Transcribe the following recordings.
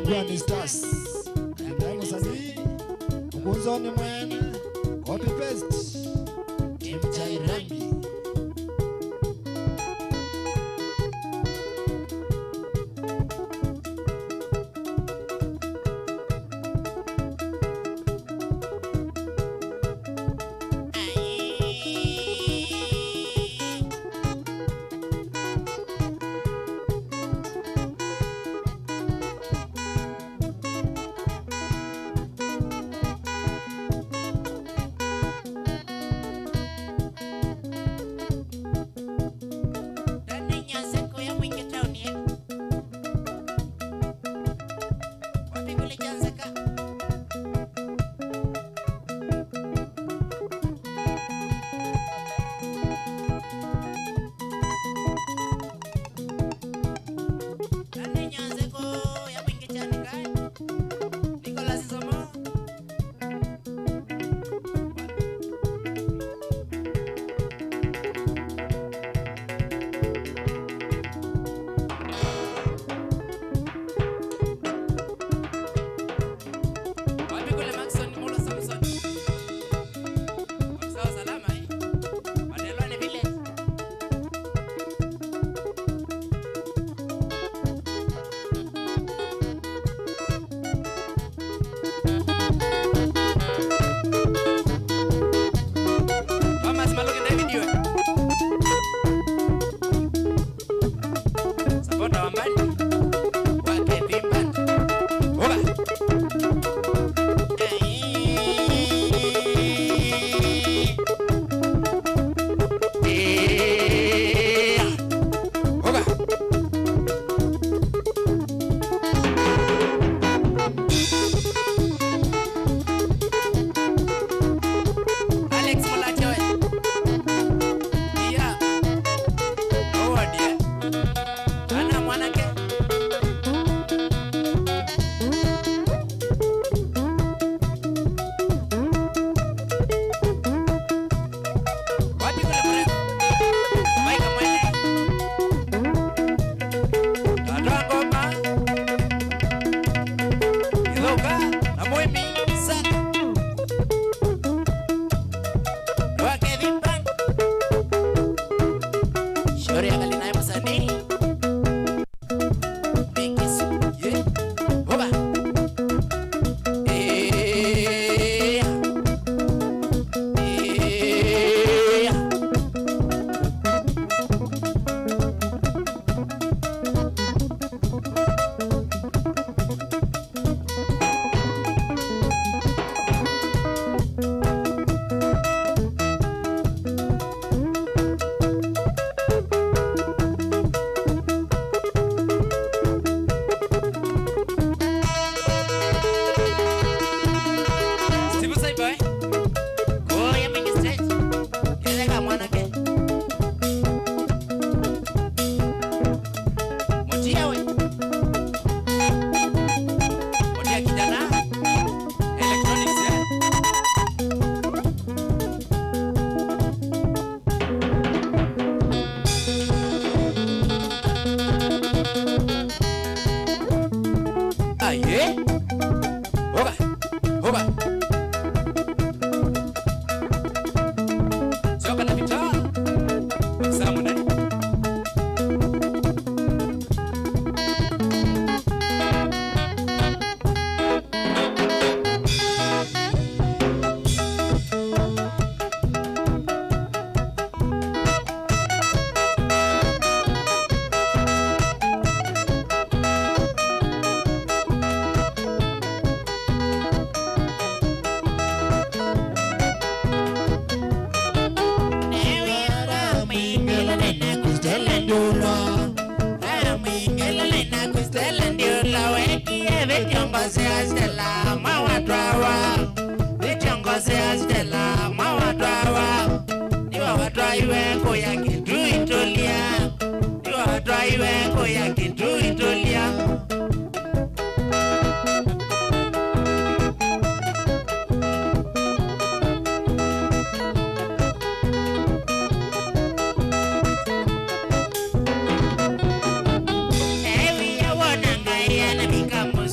Pwani Stars. Ndani msanii Mkunzoni mwene copy paste Kimchai rangi.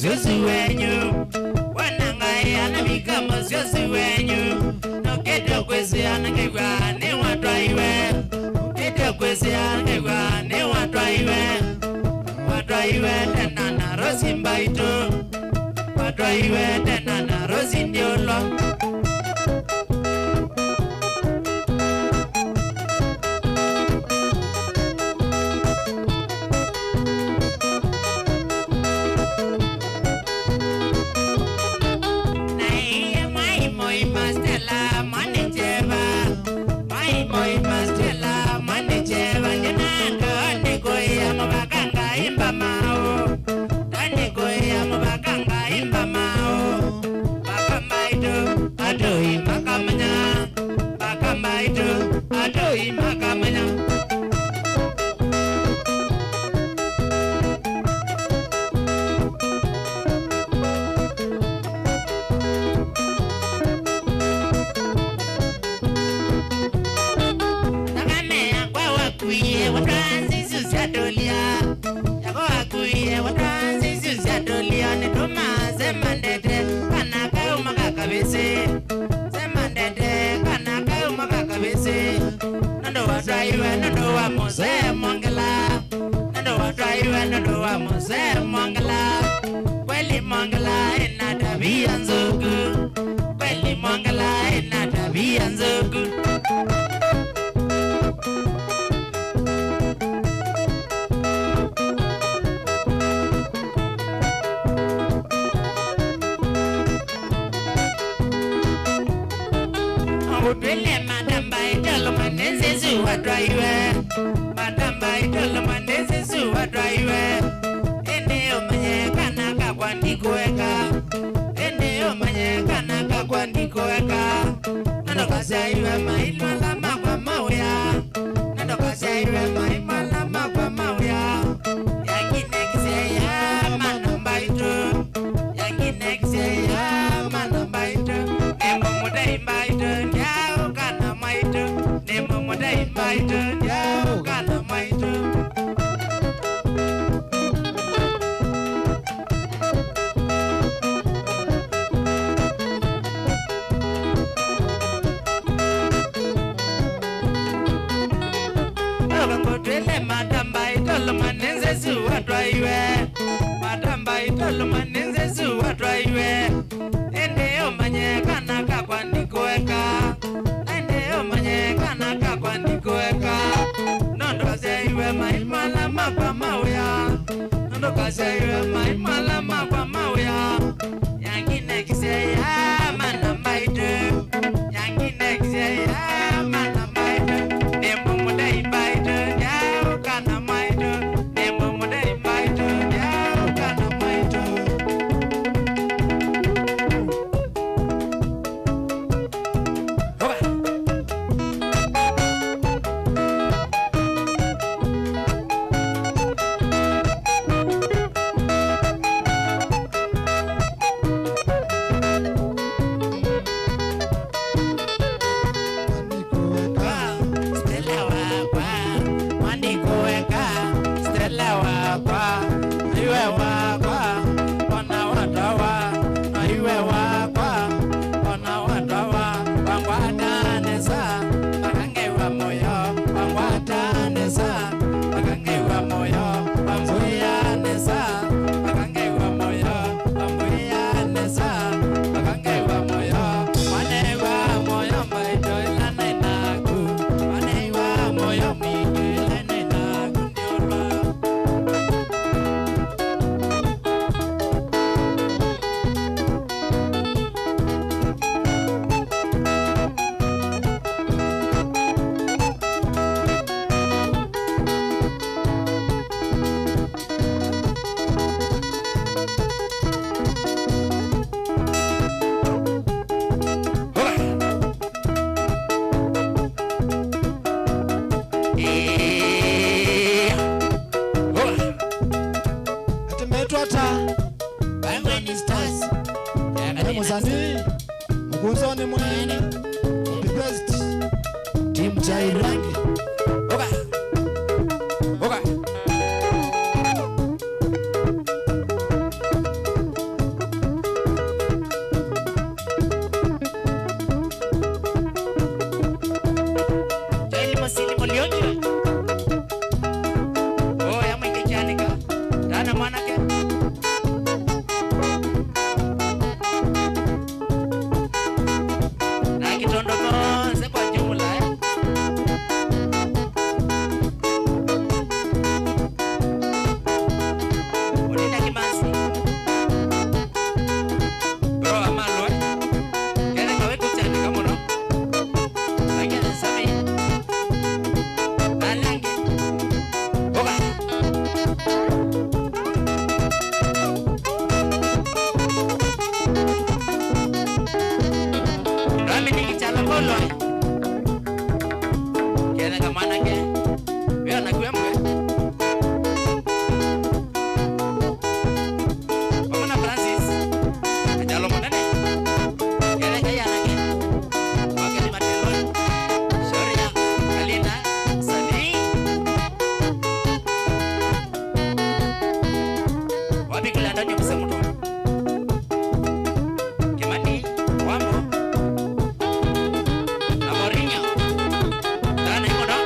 masiosi wenyu wanangai anabika masiosi wenyu nokedo kwesi anangegwa ne watwaiwe kedo kwesi anangegwa ne watwaiwe tenana rosimbaito watwaiwe tenana rosindiolo Muzani Mkunzoni mwene The best Team Chairangi Oka Oka Olo. Kena kemana ke? Biar anak gue mungkin. Pemana Francis? Ada lo mana nih? Kena kaya anaknya. Oke 5 telepon. Surya, Kalina, Sani. Wapi kalian ada bisa mutu? Kemani? Wambo. Amorinya. Dan yang mana?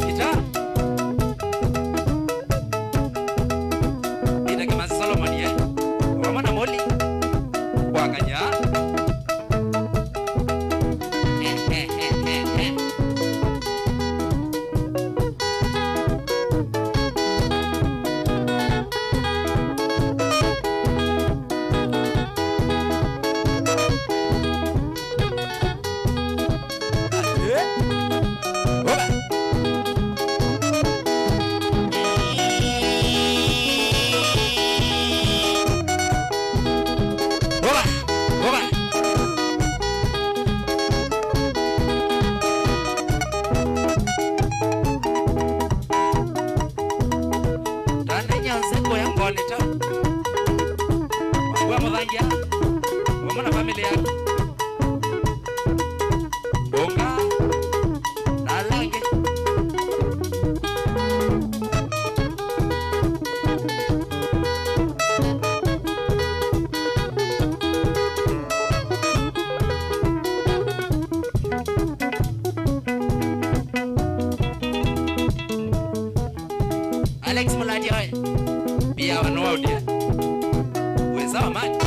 Pita. Ini ke Mas Solomon ya. Mana Moli? Wakanya. Alex Muladi oi. Pia wanao dia. Weza mani.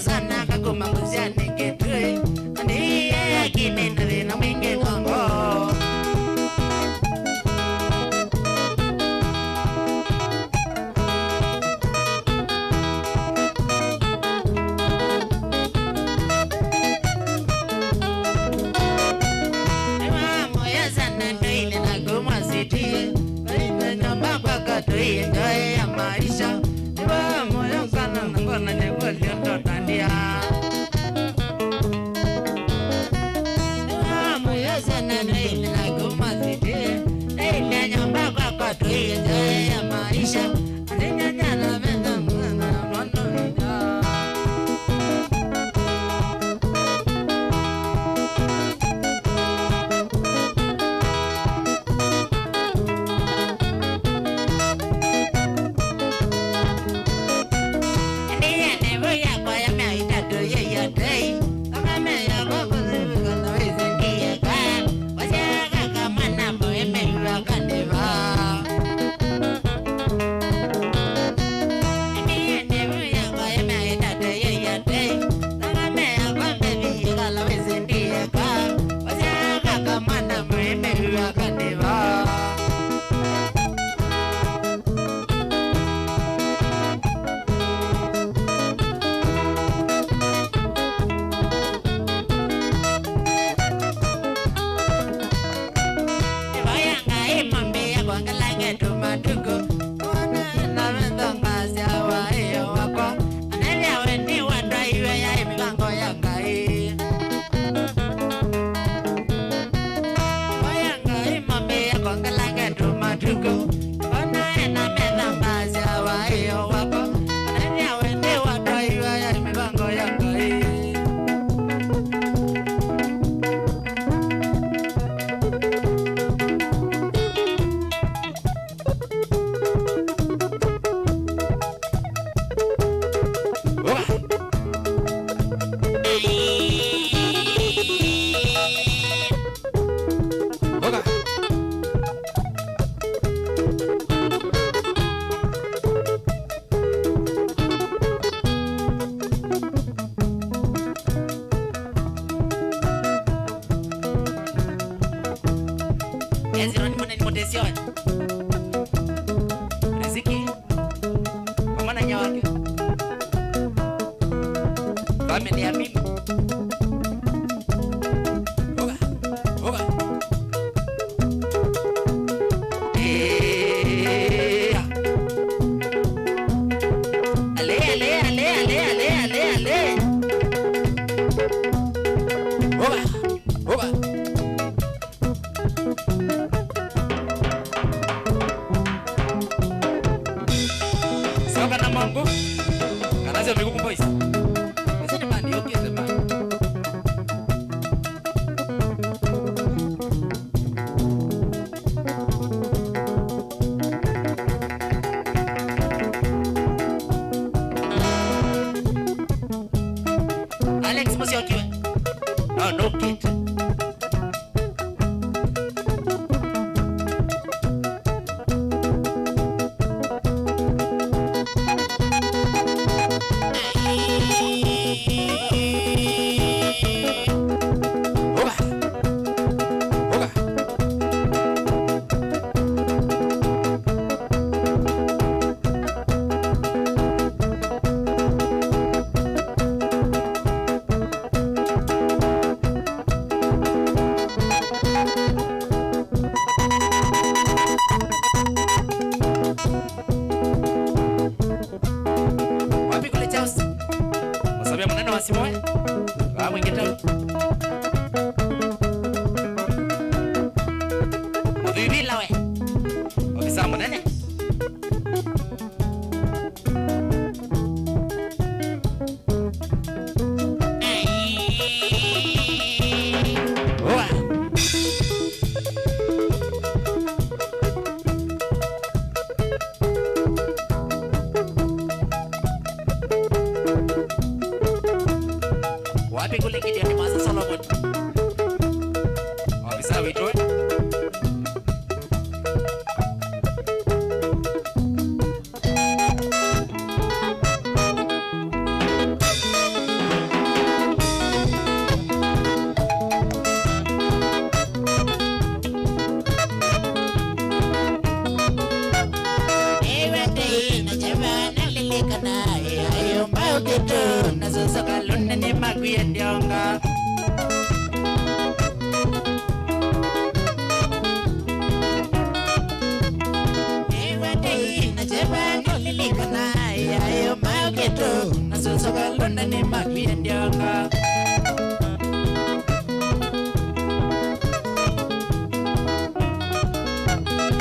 Sana kaguma mbuziane ketwe andi ya kinende na mwinge mambo mama ya sana ndoile na goma city na nyamba kwa katoi ndoe ya maisha mama ya sana ngona ne golio tandia mama ya sana ndoile na goma city ndoile nyamba kwa katoi ndoe ya maisha nyanya na menda ngona nono Ezi rani mwana ni motesio Riziki Mwana nyawake Family ya mimi Oga Soka na mambo Kanazi ya migumu boys Ese ni mandi yoki ese mandi Alex mosi yokiwe No kid Masabia mwanana wa Simoe mwingeta Mudhibila we Ofisa mwanene Wapi kule kiti ya Masa Solomon Ofisa wito Nazosoka luna ni maguye ndionga Ewate inacheba nililikana Ayo mauketo Nazosoka luna ni maguye ndionga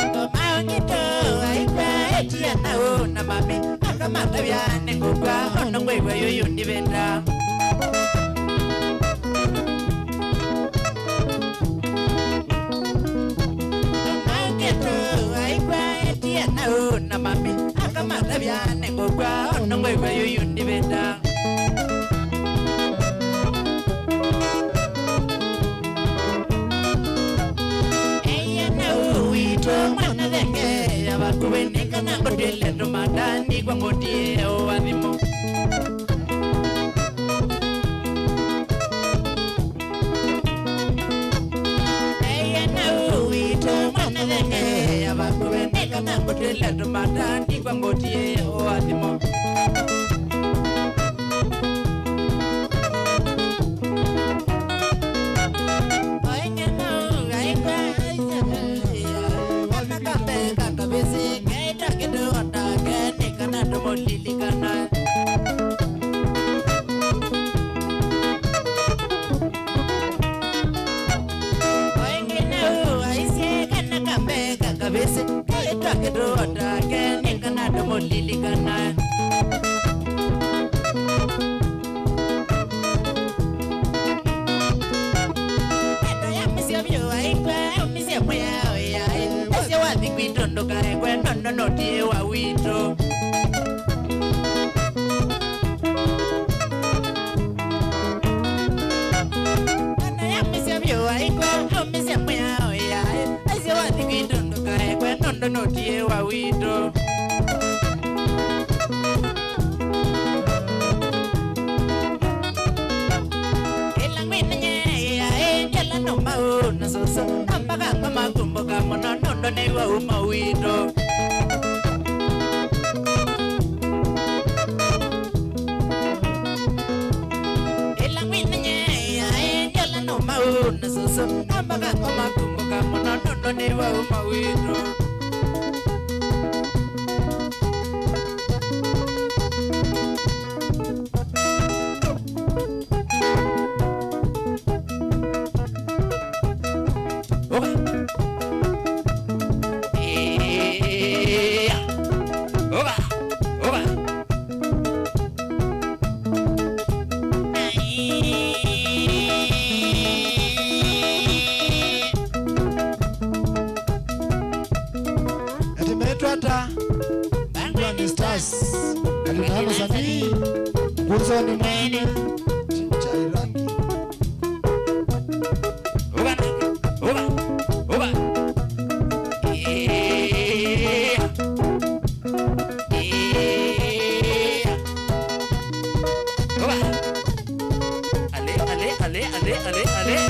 Mauketo Aipa etia nao na mame Akamata vyane kukwa Ono ngwewe yoyo ndivenda Mauketo Aipa etia nao na mame Akamata vyane kukwa Ono ngwewe yoyo ndivenda Eya nao wito mwana dhenge Yabakuwenika na kodile Rumadani kwa ngotie o adhimo Eya nao wito mwana dhenge Yabakuwenika na kodile Rumadani kwa ngotie o adhimo Oenya nao gaipa Wakakambe kakabisi Gaita kido ondake Nikana domo lilikana Oenya nao aisye Kana kambe kakabisi Gaita kido ondake Nikana domo lilikana Eto ya misio vyo aipa Misio mwya oya Esio wathi kwitondo kaekwe Nono notie wa wito Eto ya misio vyo aipa Misio mwya oya Esio wathi kwitondo kaekwe Nono notie wa wito sasa mpaka kama kumbuka mnonondo ni wa umawito ila mwinye ya nyola no mauna sasa mpaka kama kumbuka mnonondo ni wa umawito Alinamu Sami Nguzo ni mwene Chai rangi Uga Uga Ale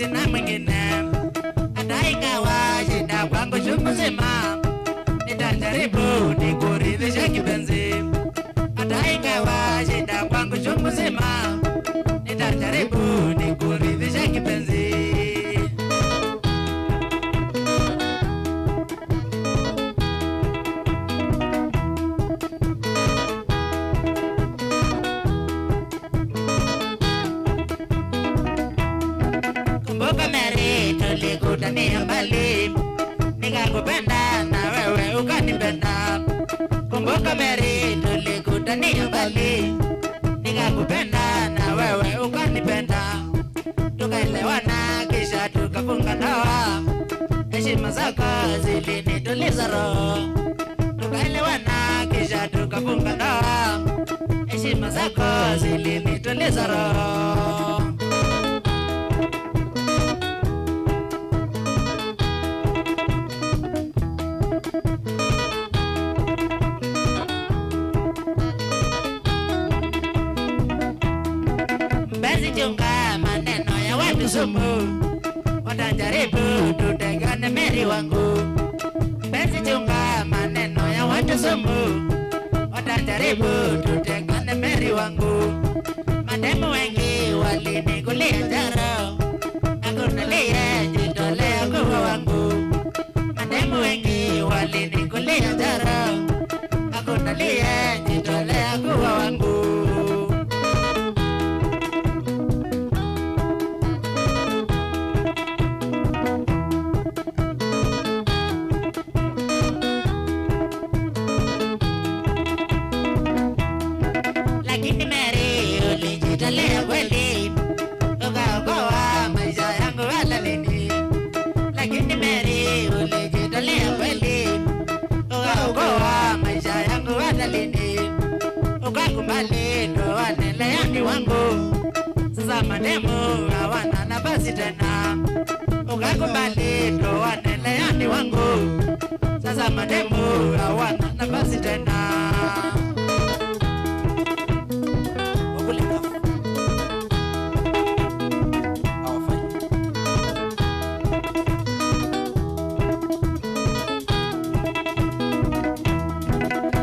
sina mwingine. Hata ikawa shida kwangu chungu nzima, nitajaribu nikuridhishe kipenzi. Hata ikawa shida kwangu chungu nzima, nitajaribu nikuridhishe kipenzi. Kumbuka Mary, tulikutania mbali, nikakupenda na wewe ukanipenda. Kumbuka Mary, tulikutania mbali, nikakupenda na wewe ukanipenda. Tukaelewana kisha tukafunga ndoa, heshima zako zilinituliza roho. Tukaelewana kisha tukafunga ndoa, heshima zako zilinituliza roho. Mpenzi, chunga maneno ya watu sumu, watajaribu tutengane Mary wangu. Mpenzi, chunga maneno ya watu sumu, watajaribu tutengane Mary wangu. Mademu wengi walinikulia jaro, hakuna aliyejitolea kuwa wangu. Mademu wengi walinikulia jaro, hakuna aliyejitolea kuwa wangu. Lakini Mary, ulijitolea kweli, ukaokoa maisha yangu hata lini. Lakini Mary, ulijitolea kweli, ukaokoa maisha yangu hata lini. Ukakubali ndoane Leandi wangu, sasa mademu hawana nafasi tena. Ukakubali ndoane Leandi wangu, sasa mademu hawana nafasi tena.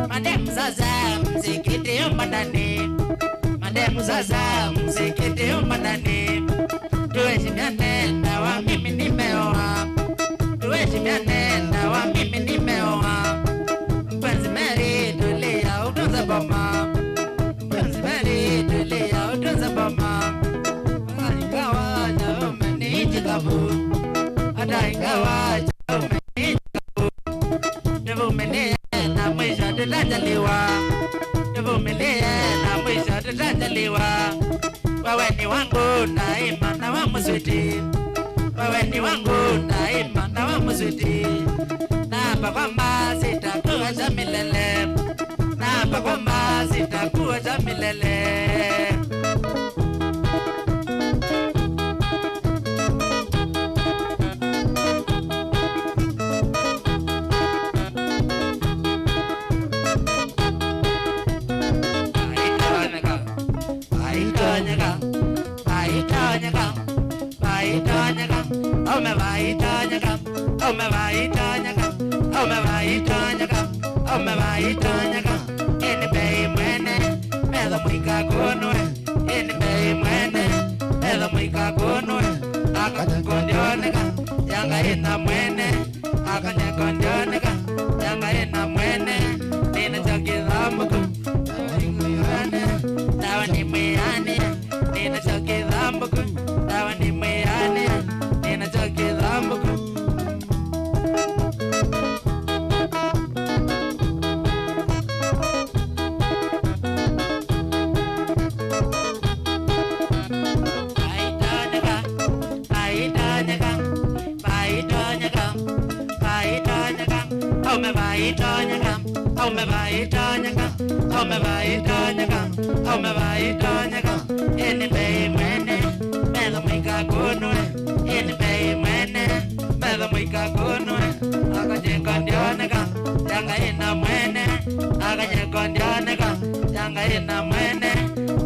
Mademu sasa msikiti umbandani, mademu sasa msikiti umbandani. Tuheshimiane na wa mimi nimeoa, tuheshimiane na wa mimi nimeoa. Mpenzi Mary, tulia utunze boma, mpenzi Mary, tulia utunze boma. Hata ingawa cha umeniichi kavu, hata ingawa cha umeniichi kavu, nivumilie na mwisho tutajaliwa, nivumilie na mwisho tutajaliwa. Wewe ni wangu daima na wa mswiti, wewe ni wangu daima na wa mswiti. Naapa kwamba sitakuacha milele, naapa kwamba sitakuacha milele.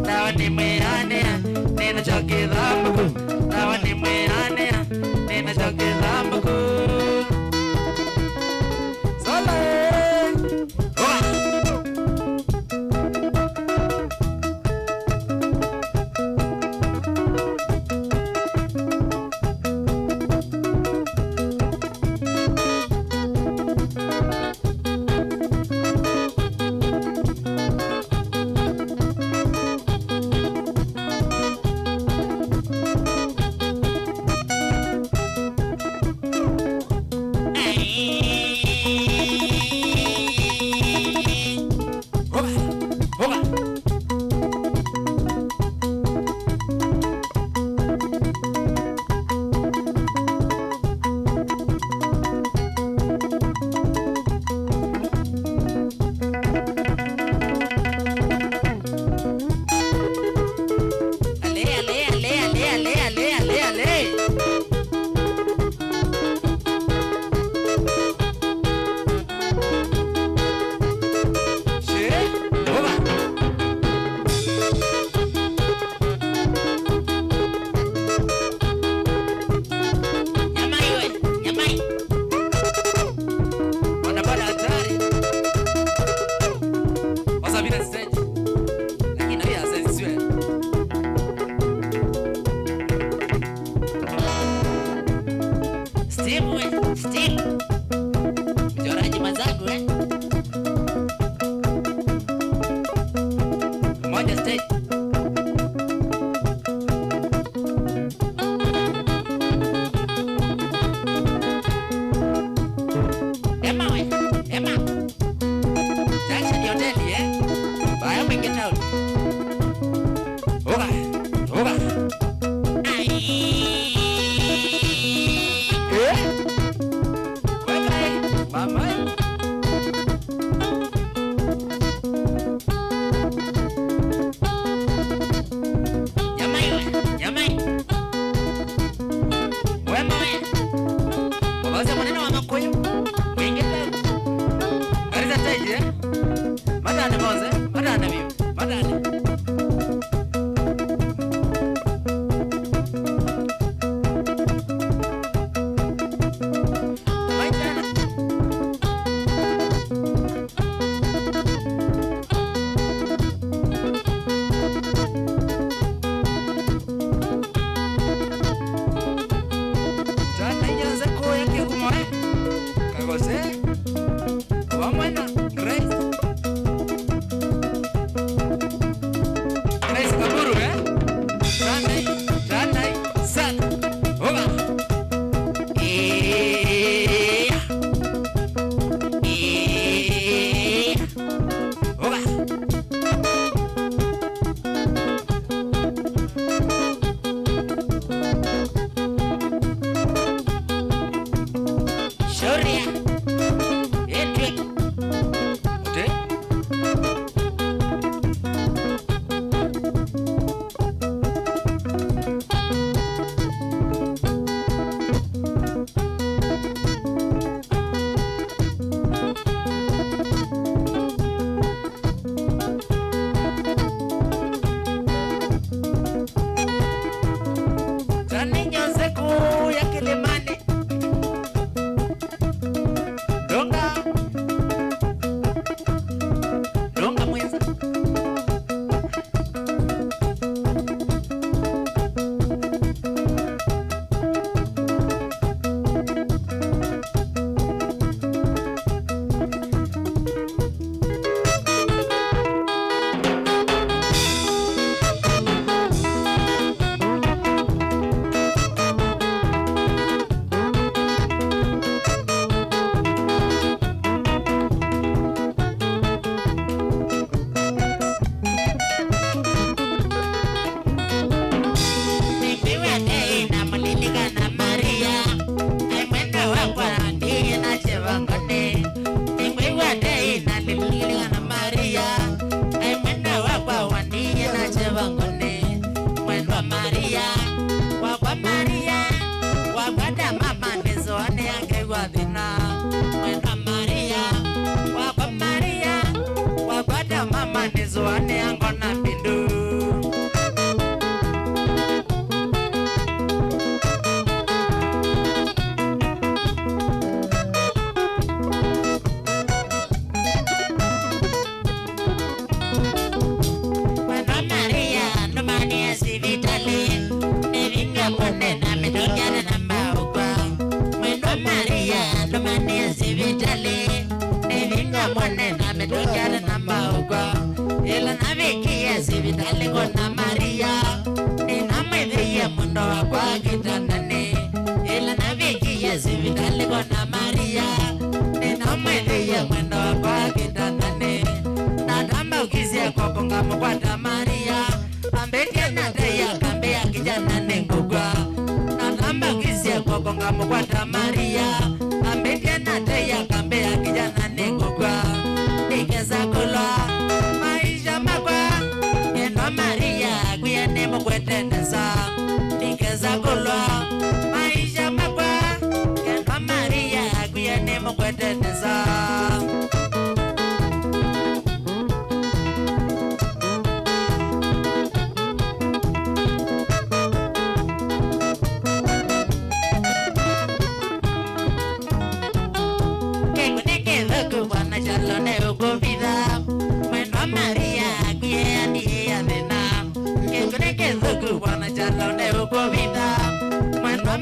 Dawa ni mwiane, nina choki dhambuku. Dawa ni mwiane, Steve. Mchoraji mazangu Moja stage. Emma. Jackson hoteli Baya mwingi town. Oga. Mama. Jamai. Wema. Wabaza mwaneno wa makoyo. Mwingi town. Gariza taji Madane moze. Madane bibi. Madane.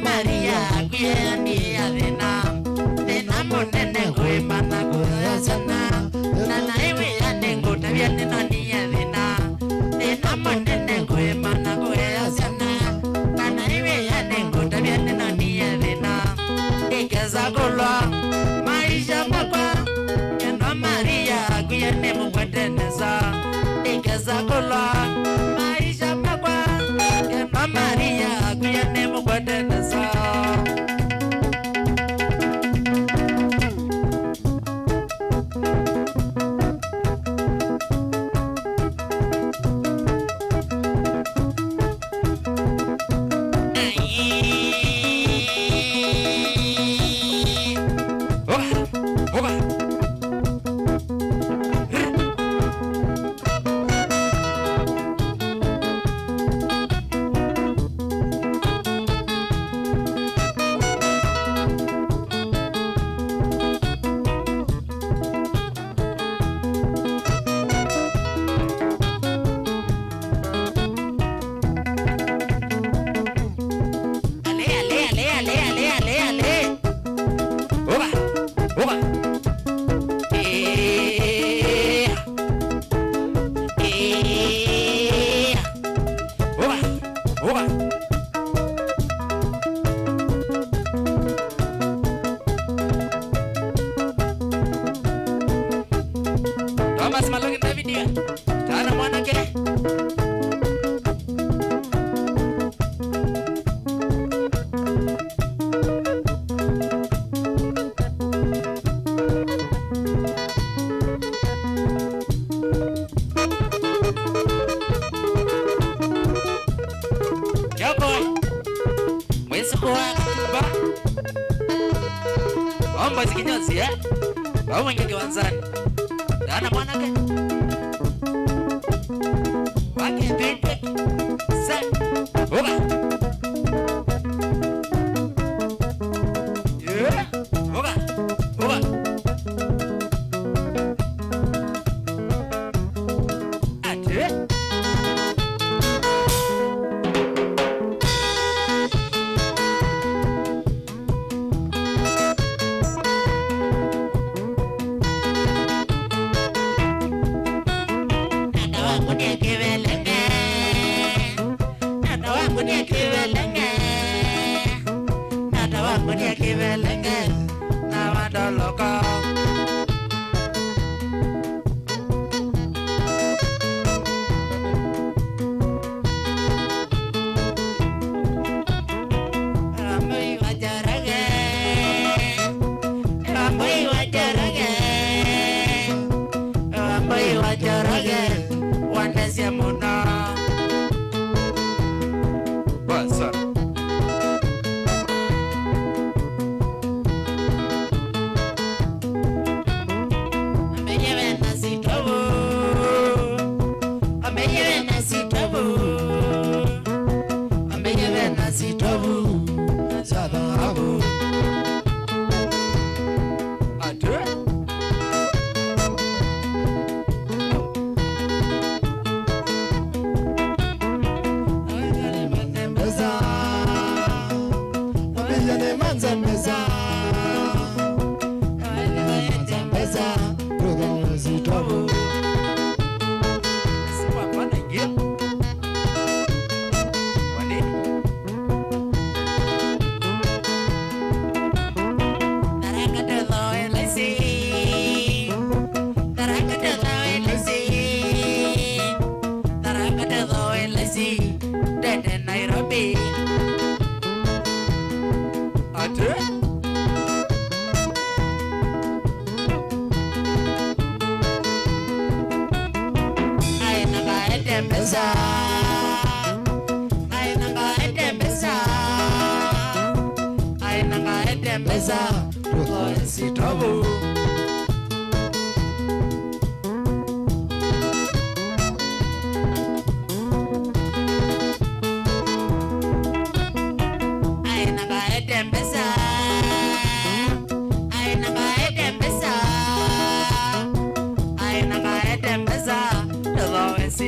Maria kuyani ya vena monene kwe mana kuya sana nana iwe ya nengo tabia nena ni ya vena monene kwe mana kuya sana nana iwe ya nengo tabia nena ni ya vena ikeza kulwa maisha makwa kendo Maria kuyani mukwateneza ikeza kulwa maisha makwa kendo Maria kuyani mukwateneza. Thomas malogin na video. Tara mwana ke. Yo boy. Mwezi kwa ba. Omba zikinyozi ya. Bawa ngeke wanzani. Dana mwana ke. Wake bebe. Set. Oga. Yeah. Oga. Oga. Ate.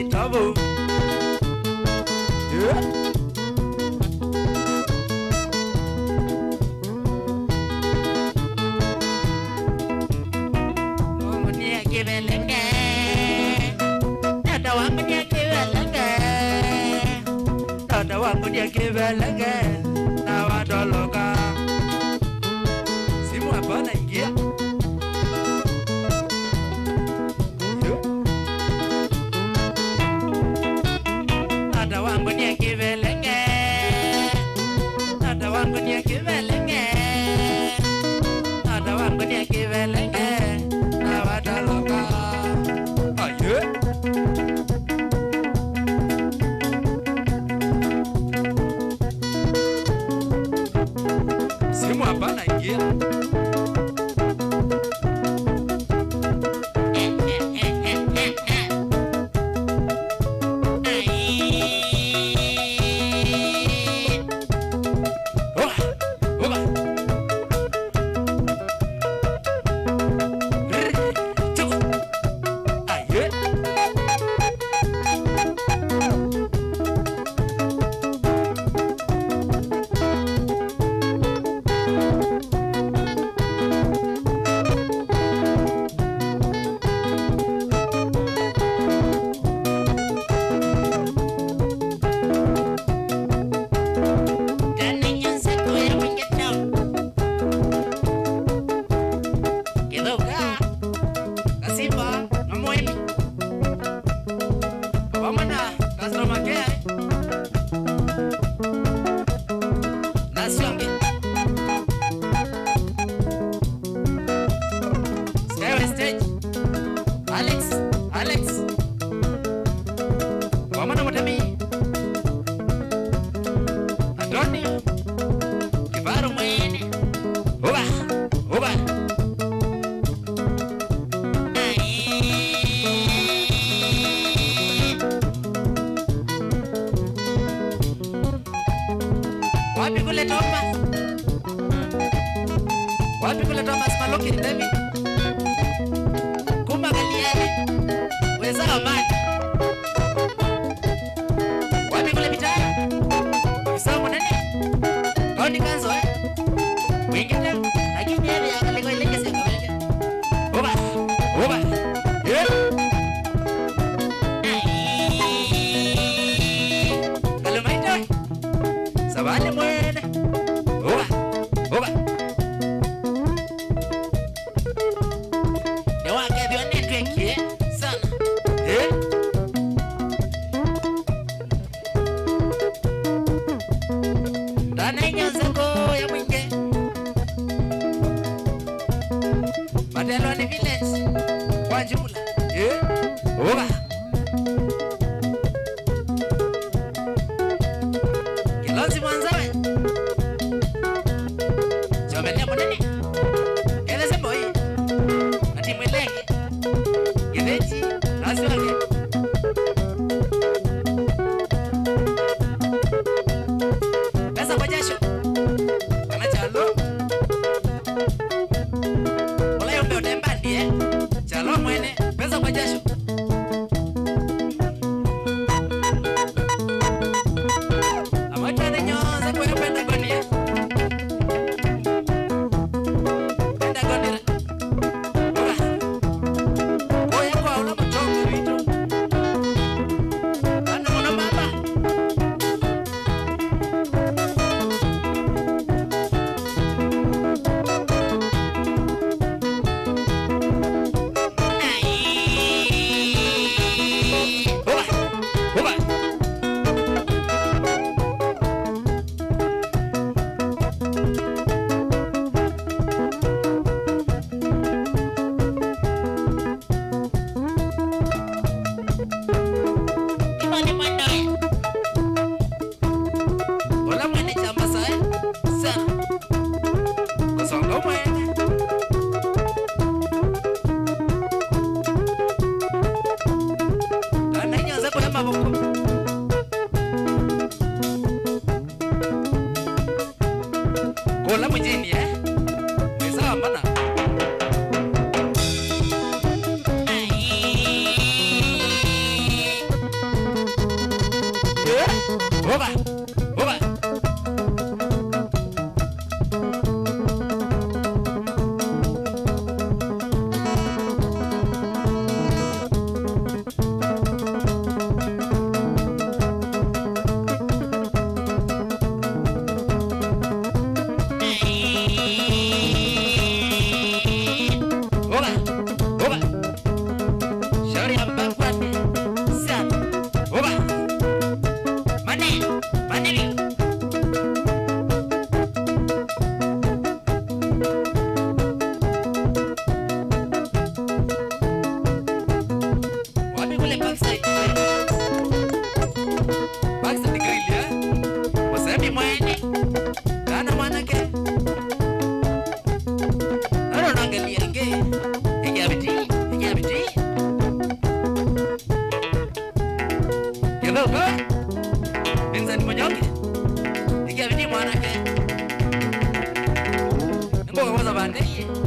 Trouble. Yeah. dia kibelenge na wadoloka. Simu hapa naingia. Dada wangu ni kibelenge. Dada wangu ni kibelenge. Dada wangu ni kibelenge na wadoloka. Aye. Simu hapa naingia. Wapi kule Thomas? Wapi kule Thomas Maloki David? Kumba Galiani. Weza amani. Wapi kule Bitara? Sawa nani? Koni kanzo Wengine lakini yeye alikuwa ile kesi kwa yeye. Oba. Oba. Kalamaita. Sabale mwene. Oba. Oba. Ni wake vyo network sana. Dana nyanzako ya mwinge. Matelo ni village. Kwa jumla. Oba. Kilozi mwanzawe. Chomelea mwanene. Eleze boy. Ati mwelenge. Gideji. Nasi wake. Pesa kwa jasho. Kana chalo. Ola yombe otembandi Chalo mwene. Pesa kwa jasho. Amatane nyoza kwa Pentagonia. Pentagonia. Ola. Oya kwa ula mtongo vitu. Ana mwana mama. Oba. Oba. Imani mwandae. Ola mwene chamba sae. Sana. Kusonga mwene. Dana nyanza kwa maboko. Kola mjini Weza mbana. Oba. Oba. bandeye.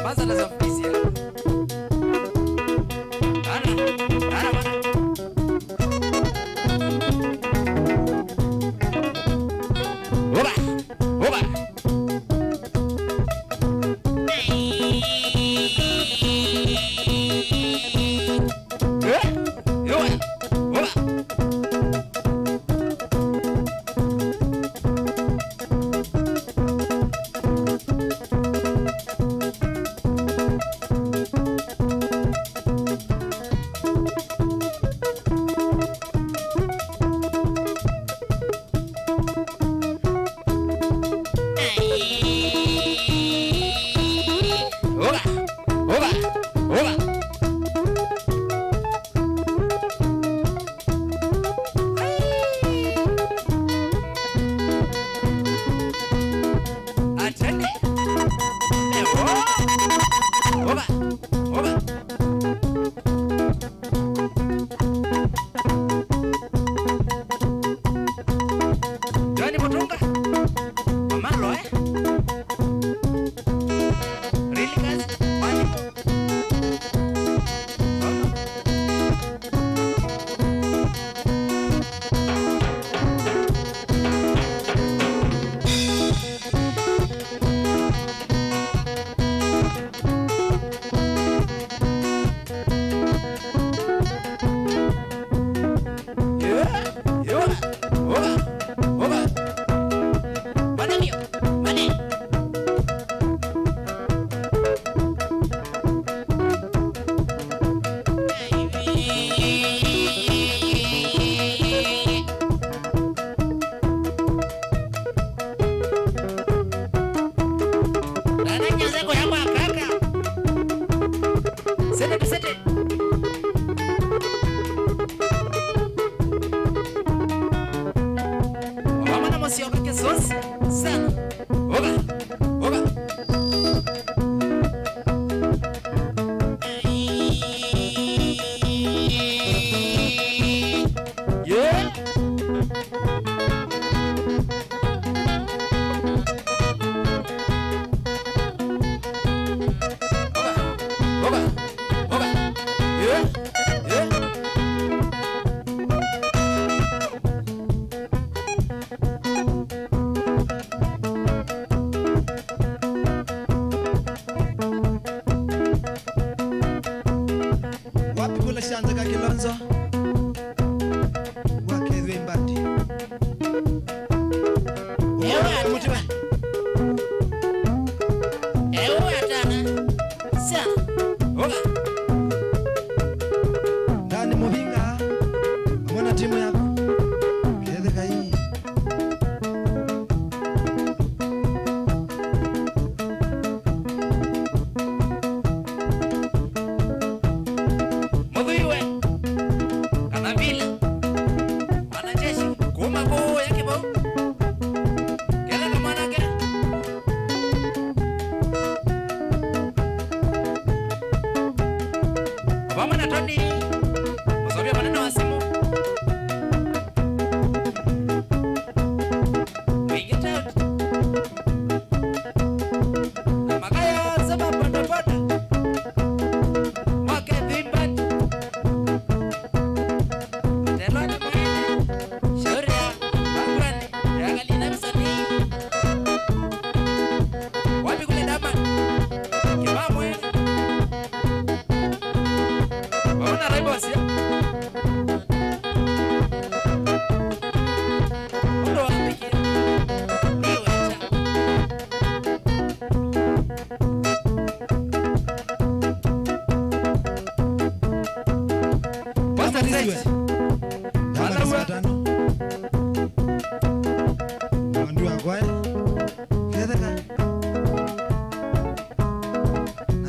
Pásales oficial.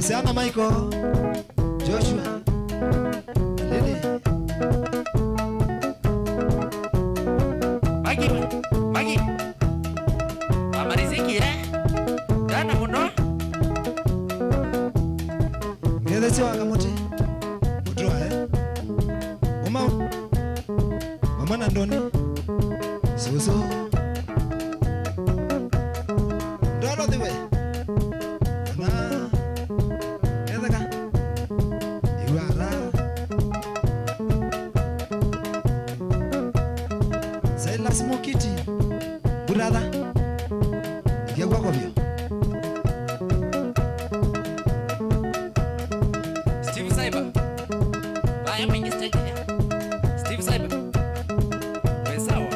Siana Michael, Joshua, Lily, Maggie, Amariziki, Dana Muno, Gedesi Wakamote, Udroa, Mama Nandoni, Suso, Dolo the way. Smokiti, brother, ya guagovio. Steve Cyber, vaya mingi stage ya. Steve Cyber, pesawa.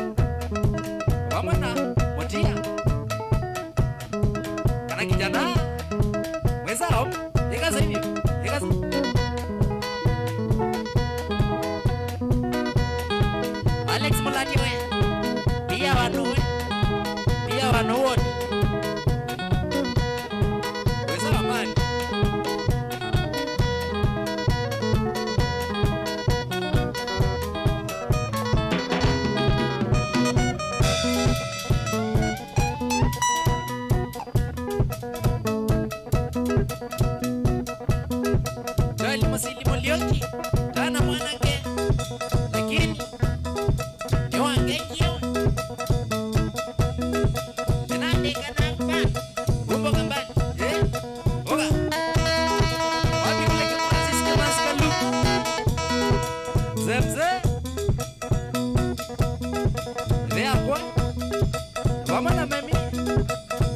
Wamana, motia. Kana kijana, wezao, ikaza hivi, ikaza. Alex Mulaki we. Pia wanu wote weza amani Joel Mulioki kana mwanake lakini yowangekio tenandika nakpa gumbo kambani oga wapi kuleke Francisco Maskalu zemze reakwa wamana mami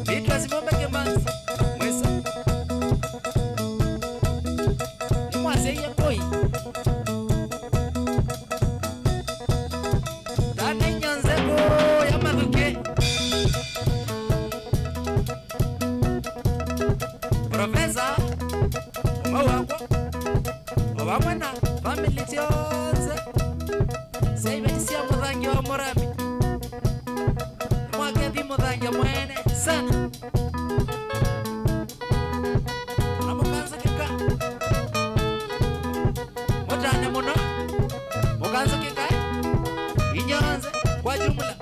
vitu azimombe kemanzi mwesa nimwazeye boy tane nyanzeko ya maduke profesa umawakwa obamwana family tionze seibetisia muthangi wa Murami mwakethi muthangi mwene sana mukanza kika mutane muno mukanza kika inyanze kwa jumla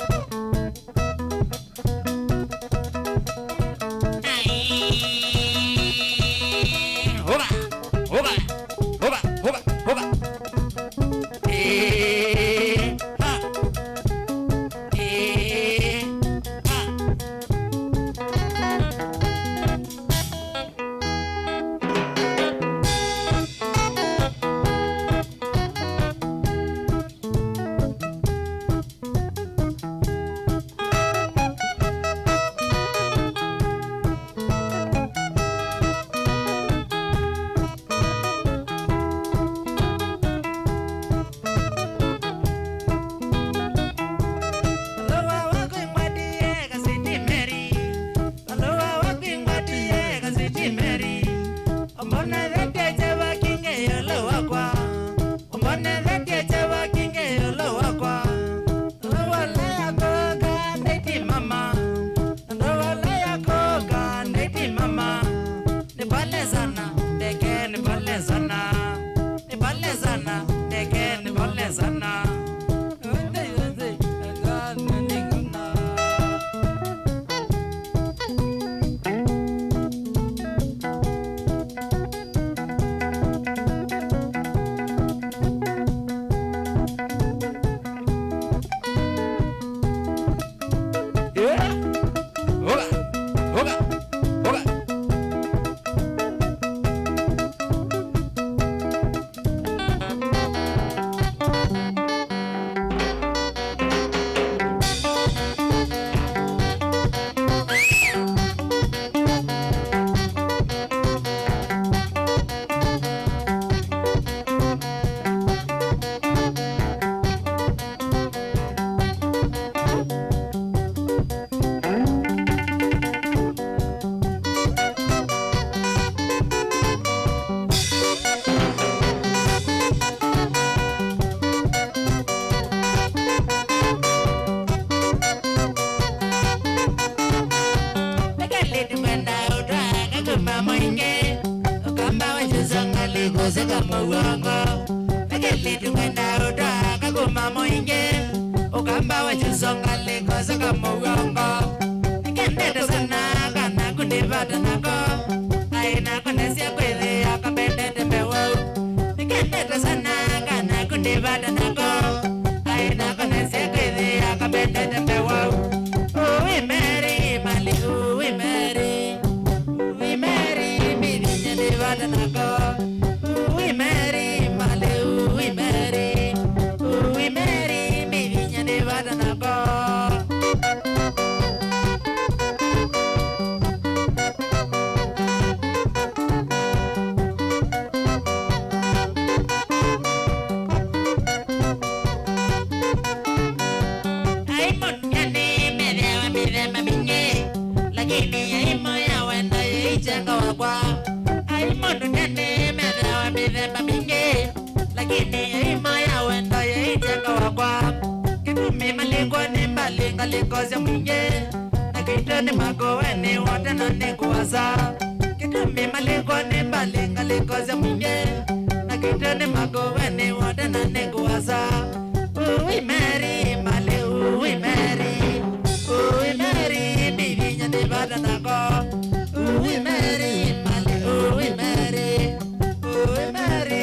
Mary,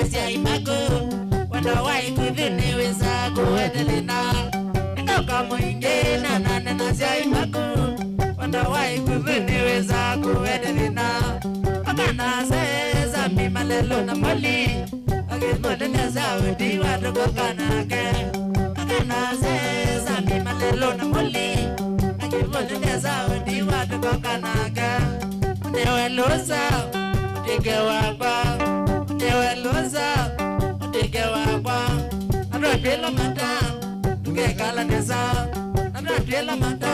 nasia imako wanda wai kudhini weza kuwedelina Ndoka mwingi na nasia imako wanda wai kudhini weza kuwedelina Akana seza mimalelo na moli Agizmole neza wedi waduko kanake Akana seza mimalelo na moli Agizmole neza wedi waduko kanake Newe loza Udige wakwa Newe loza Udige wakwa Adrodila mata Tuge kala neza Adrodila mata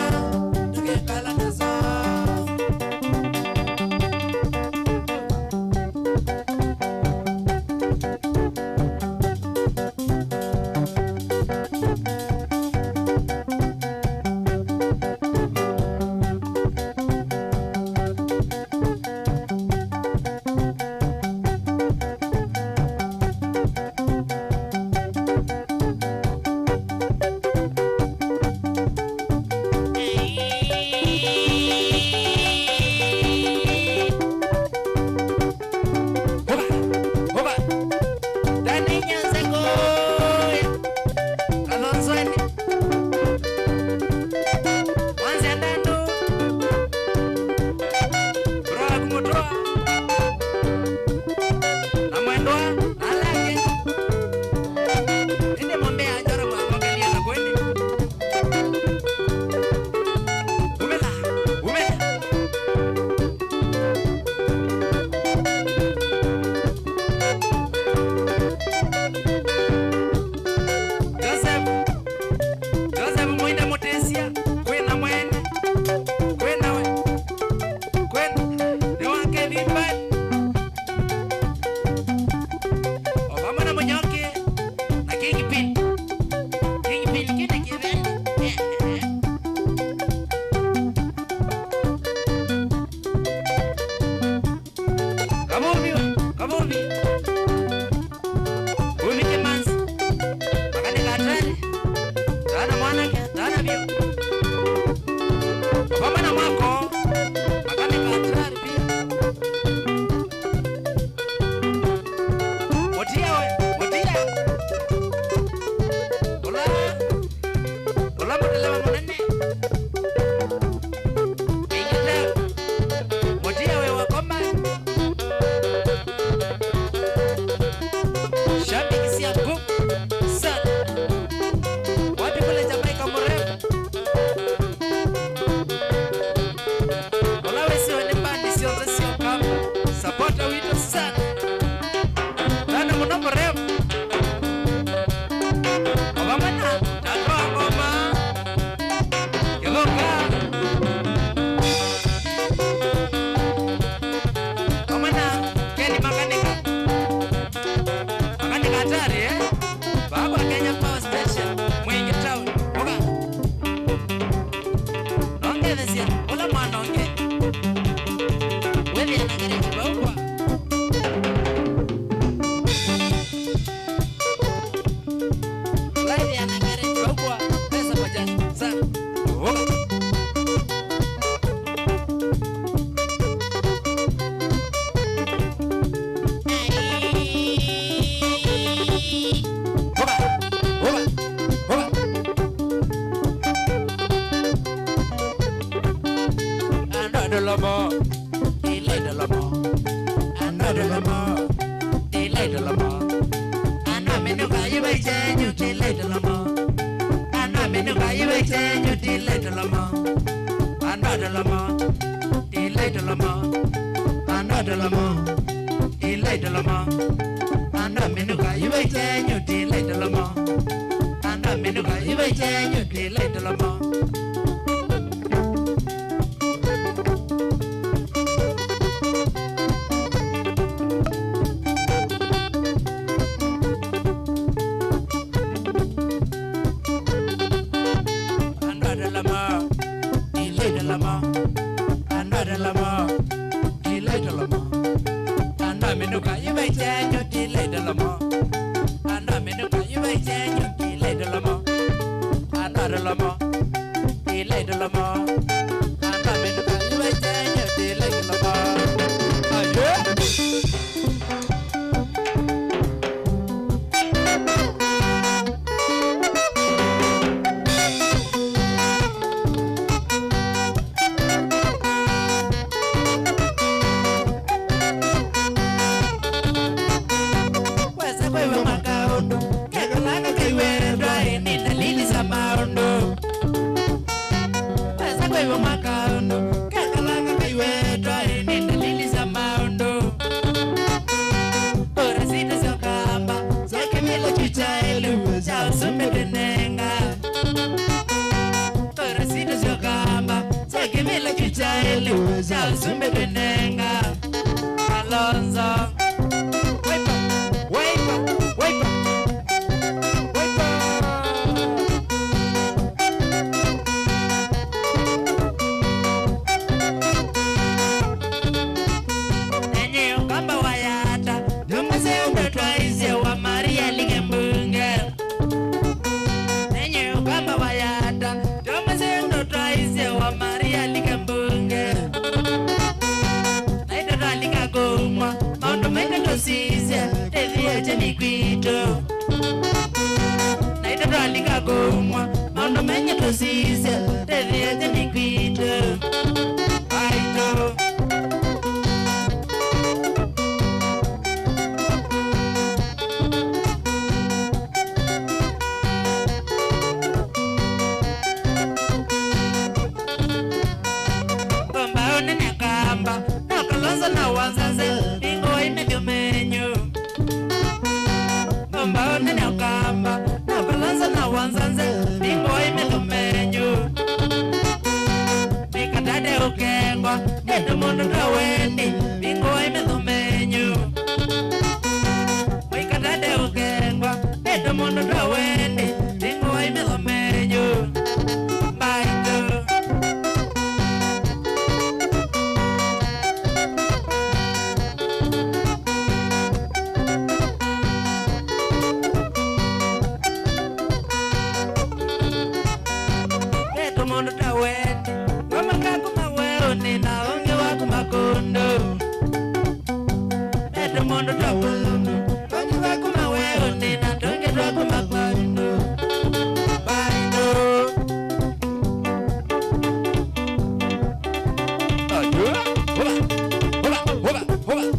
Tuge kala neza ukamba wayata Dumase ndo twaise wa Maria Ligembunge Nenye ukamba wayata Dumase ndo twaise wa Maria Ligembunge Naito twalika goma Maundo menge tosise Tevie jeni kwito Naito twalika goma Maundo menge tosise Tevie jeni kwito Aito na wanzanze bingo imedomenyo Mbao nene ukamba na balanza na wanzanze bingo imedomenyo Mikatade ukengwa nedo mondo tawendi bingo imedomenyo Mikatade ukengwa nedo mondo tawendi bingo imedomenyo Baito Mondo taweti Mama kako maweo nina onge wako makondo Eto mondo taweti Onge wako maweo nina tonge wako makondo Baito Hola, hola, hola, hola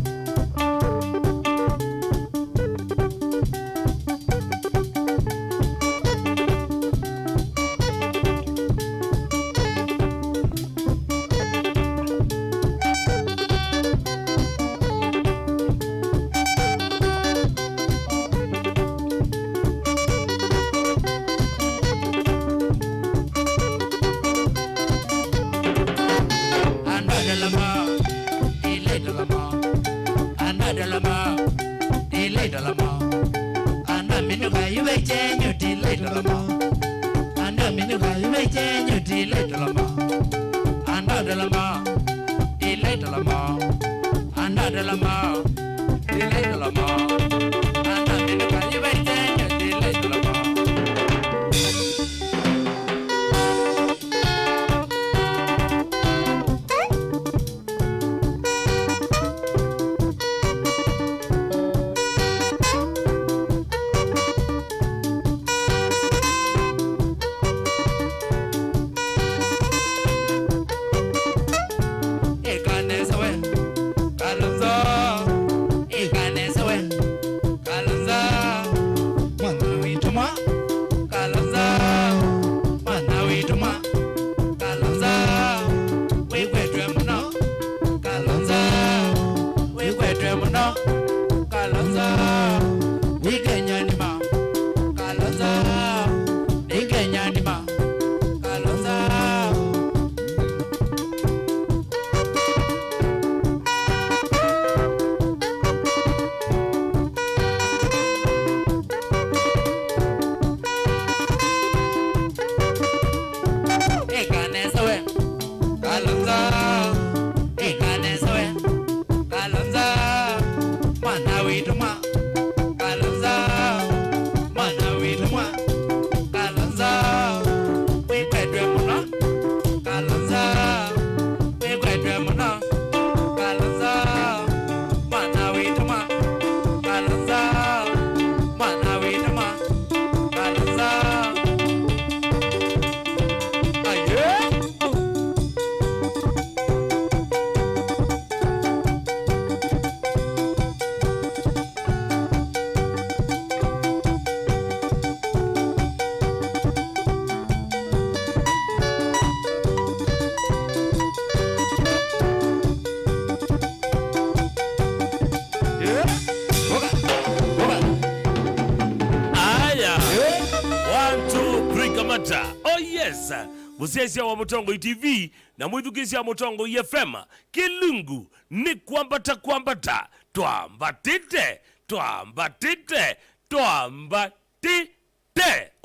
Oh yes, Musesi wa Mutongo TV na mwithukisi ya Mutongo FM. Kilungu ni kwambata kwambata. Twambatite.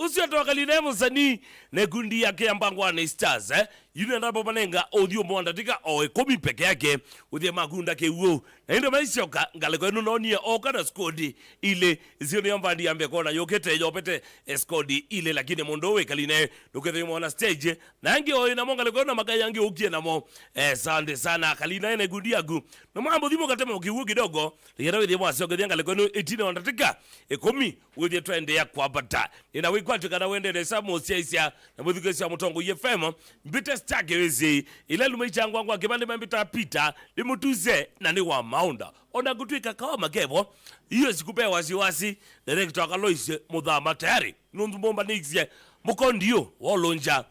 usio tokalina musani ne gundi yake ya Mbangwane Stars yune ndapo manenga audio mwanda tika o ekomi peke yake uthie magunda ke uo na ndio maishoka ngaleko eno nonie okana squad ile zio yambandi ambe kona yokete yopete squad ile lakini mondo we kaline dokethe mwana stage na ngi o ina monga leko na makaya ngi ukie namo sande sana kalina ene gundi yagu no mambo thimo katema ukiwu kidogo yera we thimo asio gethia ngaleko eno etine wandatika ekomi uthie twende ya kwabata ina we kwatu kana wende ne samo sia na muthikesi wa Mutongo FM mbite stake wezi ile lumeichangwa kwa kibande mbita pita limutuze na ni wa maunda ona gutwika kawa magevo iyo sikupe wasiwasi director akaloise muthama tayari nundu bomba nixie mukondio wolonja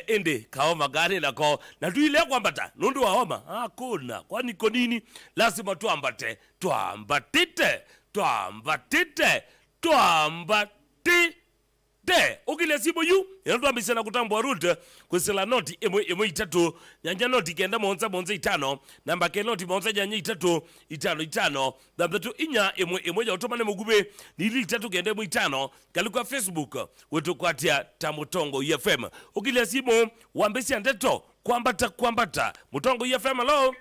ende kawa magari nako na tuile kwambata nundu wa homa hakuna kwani konini lazima tuambatite ukile sibo yu yanatuambisa na kutambua route kusela noti emwe itatu nyanja noti kenda monza itano namba ke noti monza nyanja itano namba tu inya emwe ya utomane mugube nili itatu kenda emwe itano kalikuwa Facebook wetu kwatia Mutongo FM ukile sibo wambesi andeto kwambata Mutongo FM alo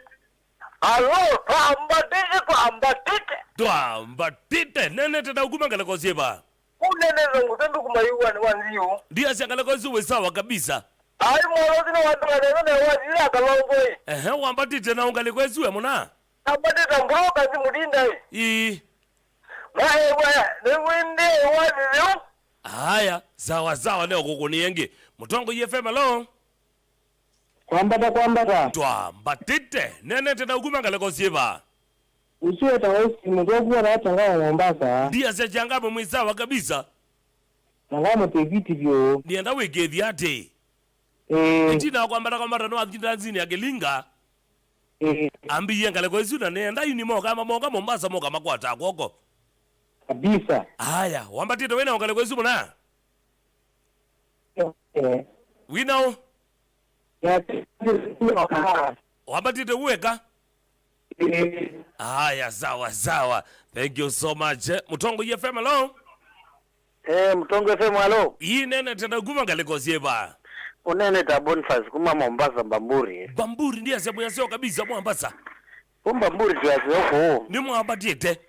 kwambatite nene tena ukumangala kwa sieba uneneza ngusendu kumayuwa ni wanziyo ndia siangala kwa suwe sawa kabisa ayi mwalozi na wanduwa na wazila kalongoyi wambatite na ungali kwa suwe muna ambatite mbao kazi mudinda maewa ni winde waziyo haya sawa leo kukunienge Mutongo FM alo kwambata twambatite nene tena ukumangala kwa sieba usiwe tawesi mdogo na tangao Mombasa ndia sechangamo mwisawa kabisa tangamo teviti vyo nienda wegethi ate itina kwambata no athindanzini agelinga ambiye ngale kwa isuna nenda yuni moga Mombasa moga makwata koko kabisa haya wambatite wena ngale kwa isu muna winao wambatite uweka haya sawa thank you so much Mutongo FM alo Mutongo FM alo nene tena kumangale kwa sieba unene ta Boniface kuma Mombasa Bamburi ndiye sebo yasio kabisa Mombasa Bamburi kiasi huko ni mwambatite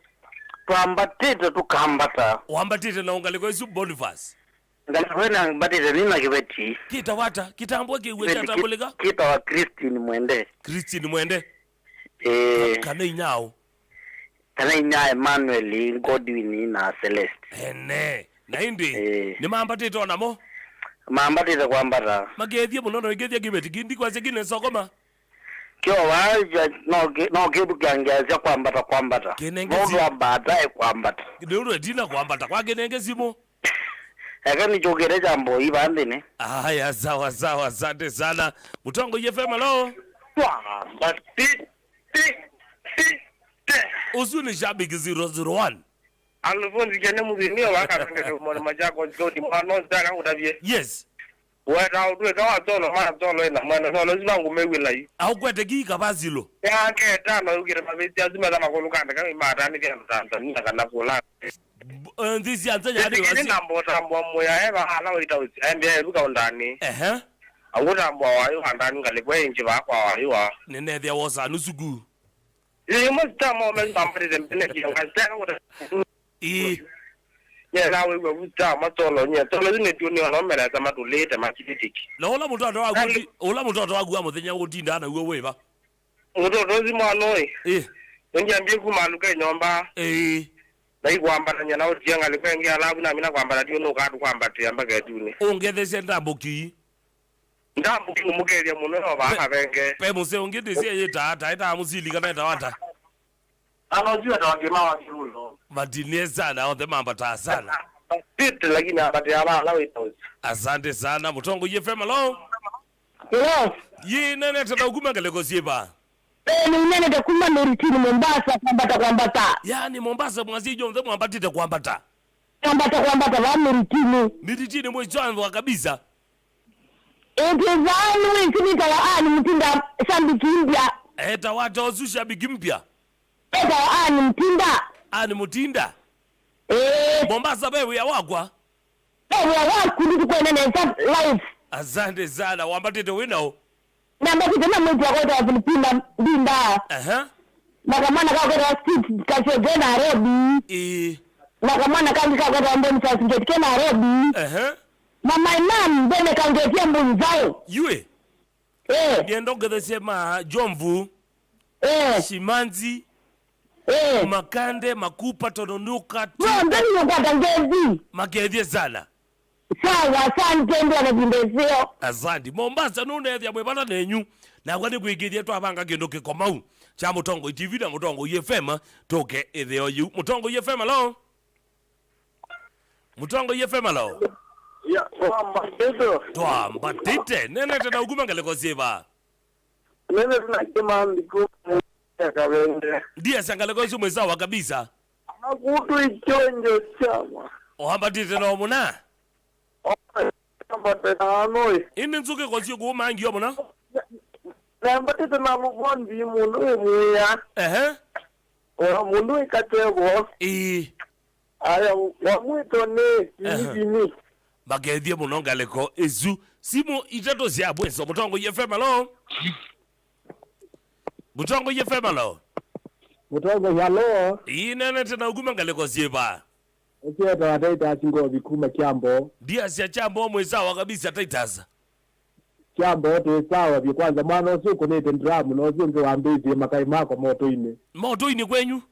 twambatite tukambata wambatite na ungale kwa isu Boniface ngalifena mbatite nina kibeti kitawata kitambwa kiwe tatambulika kita wa Christine Mwende kana inyao Emmanuel Godwin na Celeste na indi ni mambatite onamo mambatite kwambata magethie muno no igethie kibeti kindi kwa segine sokoma kyo waja no kibu kangazia kwambata Kinengezi ambata kwambata ndio dina kwambata kwa kinengezi mo ni chogere jambo ibandene haya sawa asante sana Mutongo FM alo usuni shabiki 001 Alfonso jene muzimio waka mwana majako zodi mwana zaka udavye yes weta udwe kawa tolo mara tolo ina mwana tolo zibangu mewila yi au kwete kika bazilo ya ke tano ugire mabeti azima kama kolukanda kama imara ni kya Tanzania kana kula ndisi anzanya hadi wasi ni nambota mbwa moya eba hala wita usi embia ebuka undani awuta mbwa wayo handani ngalikwe inchi bakwa wayo nene thia wosa nusugu musta mo me ambere mpene ki ngasta ngota nawe wuta matolo nya tolo ni tuni ono mera za matulete makitiki na ola mutoto wagu amuthenya gutinda na uwe weba mutoto zimwanoi ngiambie kumaluka nyomba dai kwambatanya na utianga likwengi alabu na mina kwambata dio no kadu kwambatia mpaka tuni ongethese ndambuki umukeria muno ba abenge pe muse ongethese yeta ita musili kana ita wata anojua tawagema wa kirulo madine sana on the mambata sana pite lakini abatia ala without asante sana Mutongo FM alo nene tata ukumangale kwa sieba ni nene de kuma meritini Mombasa kwambata yani Mombasa mwazijo mzee mwambatite kwambata ba meritini mwejanwa kabisa etezanu wensini ani mutinda shambiki mpya eta watu osusha biki mpya ani mutinda Mombasa bewe ya wakwa wakundi kwene nesa live. Asante sana wambatite wino. Namba kitana mwezi kwa Filipina binda. Nakamana kwa street kashoge Nairobi. Nakamana kangi kwa mboni sa singeti Nairobi. Mama imam bene kangetia mbuni zao. Yue. Niendo gedesema Jomvu. Shimanzi. Makande makupa tononuka. Ndani ngata ngezi. Magedie sana. Sawa asante ndio anabindezeo. Asante Mombasa nune ya mwebana nenyu na kwani kuigiria tu abanga kendo kikomau cha Mutongo TV na Mutongo FM toke etheo yu Mutongo FM lo Mutongo FM lo ya twambatite nene tena uguma ngaleko siba nene tunakema ndiku ya kabende ndia sangaleko simu sawa kabisa akutu ichonjo chama ohambatite no muna ini nzuke kwa siyo kuhuma angi yomo na? Nambatite na mbondi munu muya. Munu ikatego. Aya wamwito ne ini. Bagedie muno ngaleko ezu simo itato siya bwenso Mutongo FM lo? Mutongo FM lo? Mutongo yalo. Inene tena uguma ngaleko siba. Okieta wataita chingo vikuma kiambo. Dia siya chambo mwezawa kabisa taitaza. Kiambo ote sawa vikwanza mwana osuko nete ndramu na osunge wambizi makaimako moto ine. Moto ine kwenyu?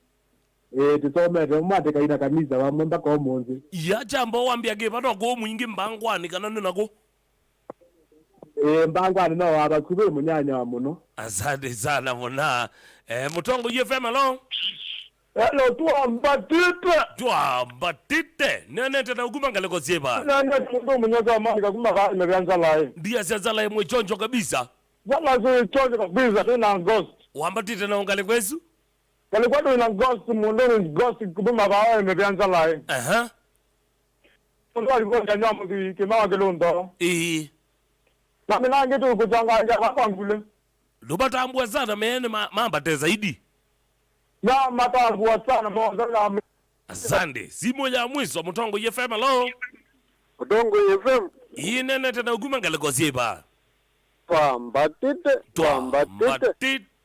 Tisomete umate kaina kamiza wamwemba kwa omonzi. Ya chambo wambia gepa no kwa mwingi mbangwani kananu nako? Mbangwani no wabakube munyanya wa muno. Asante sana muna. Mutongo FM lo? Hello, twambatite nene tena uguma ngaleko siba nene tundu munyoza amani kakuma kali mebianza lai ndia siya zala mwe chonjo kabisa zala zi chonjo kabisa tena ghost wambatite na ungaleko esu kalikuwa tu ina ghost mundu ni ghost kubuma kali mebianza lai mundu alikuwa kanyamu kimawa kilundo na minangi tu kuchanganya kwa ngule lubatambua sana mene mambate zaidi na matambua sana mwanzo. Asante simo ya mwiso Mutongo FM lo Mutongo FM inene tena uguma ngaleko siba twambatite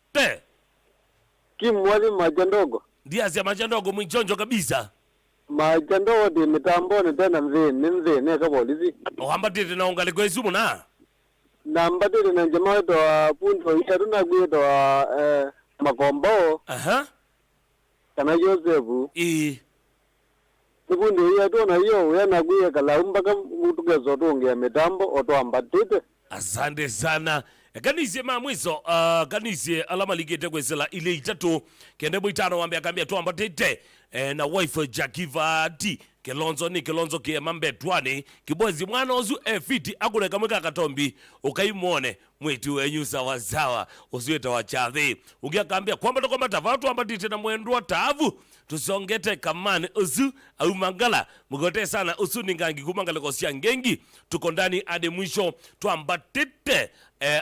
kimwali majandogo ndia siya majandogo mwichonjo kabisa majandogo di mitamboni tena mzini kapolisi wambatite na ungaleko esu muna nambatite na njema wetu wa punto itaruna gwetu wa makombo kana Josefu Sikundi ya tuona hiyo yana guye kala mpaka mutugezo tuongea mitambo otwambatite. Asante sana. Kanisi mwiso kanisi alama ligete kwesela ile itatu kende mwitano wambia kambia twambatite na wife Jakiva T Kelonzo ke mambe twani kibozi mwana ozu fiti akuleka mweka katombi ukaimone mwetu wenyu sawa sawa usiweta wachathi ugia kambia kwamba tavatu ambatite na mwendo wa tavu tusongete kamane usu au mangala mugote sana usu ningangi kumangala kosia ngengi tuko ndani ade mwisho twambatite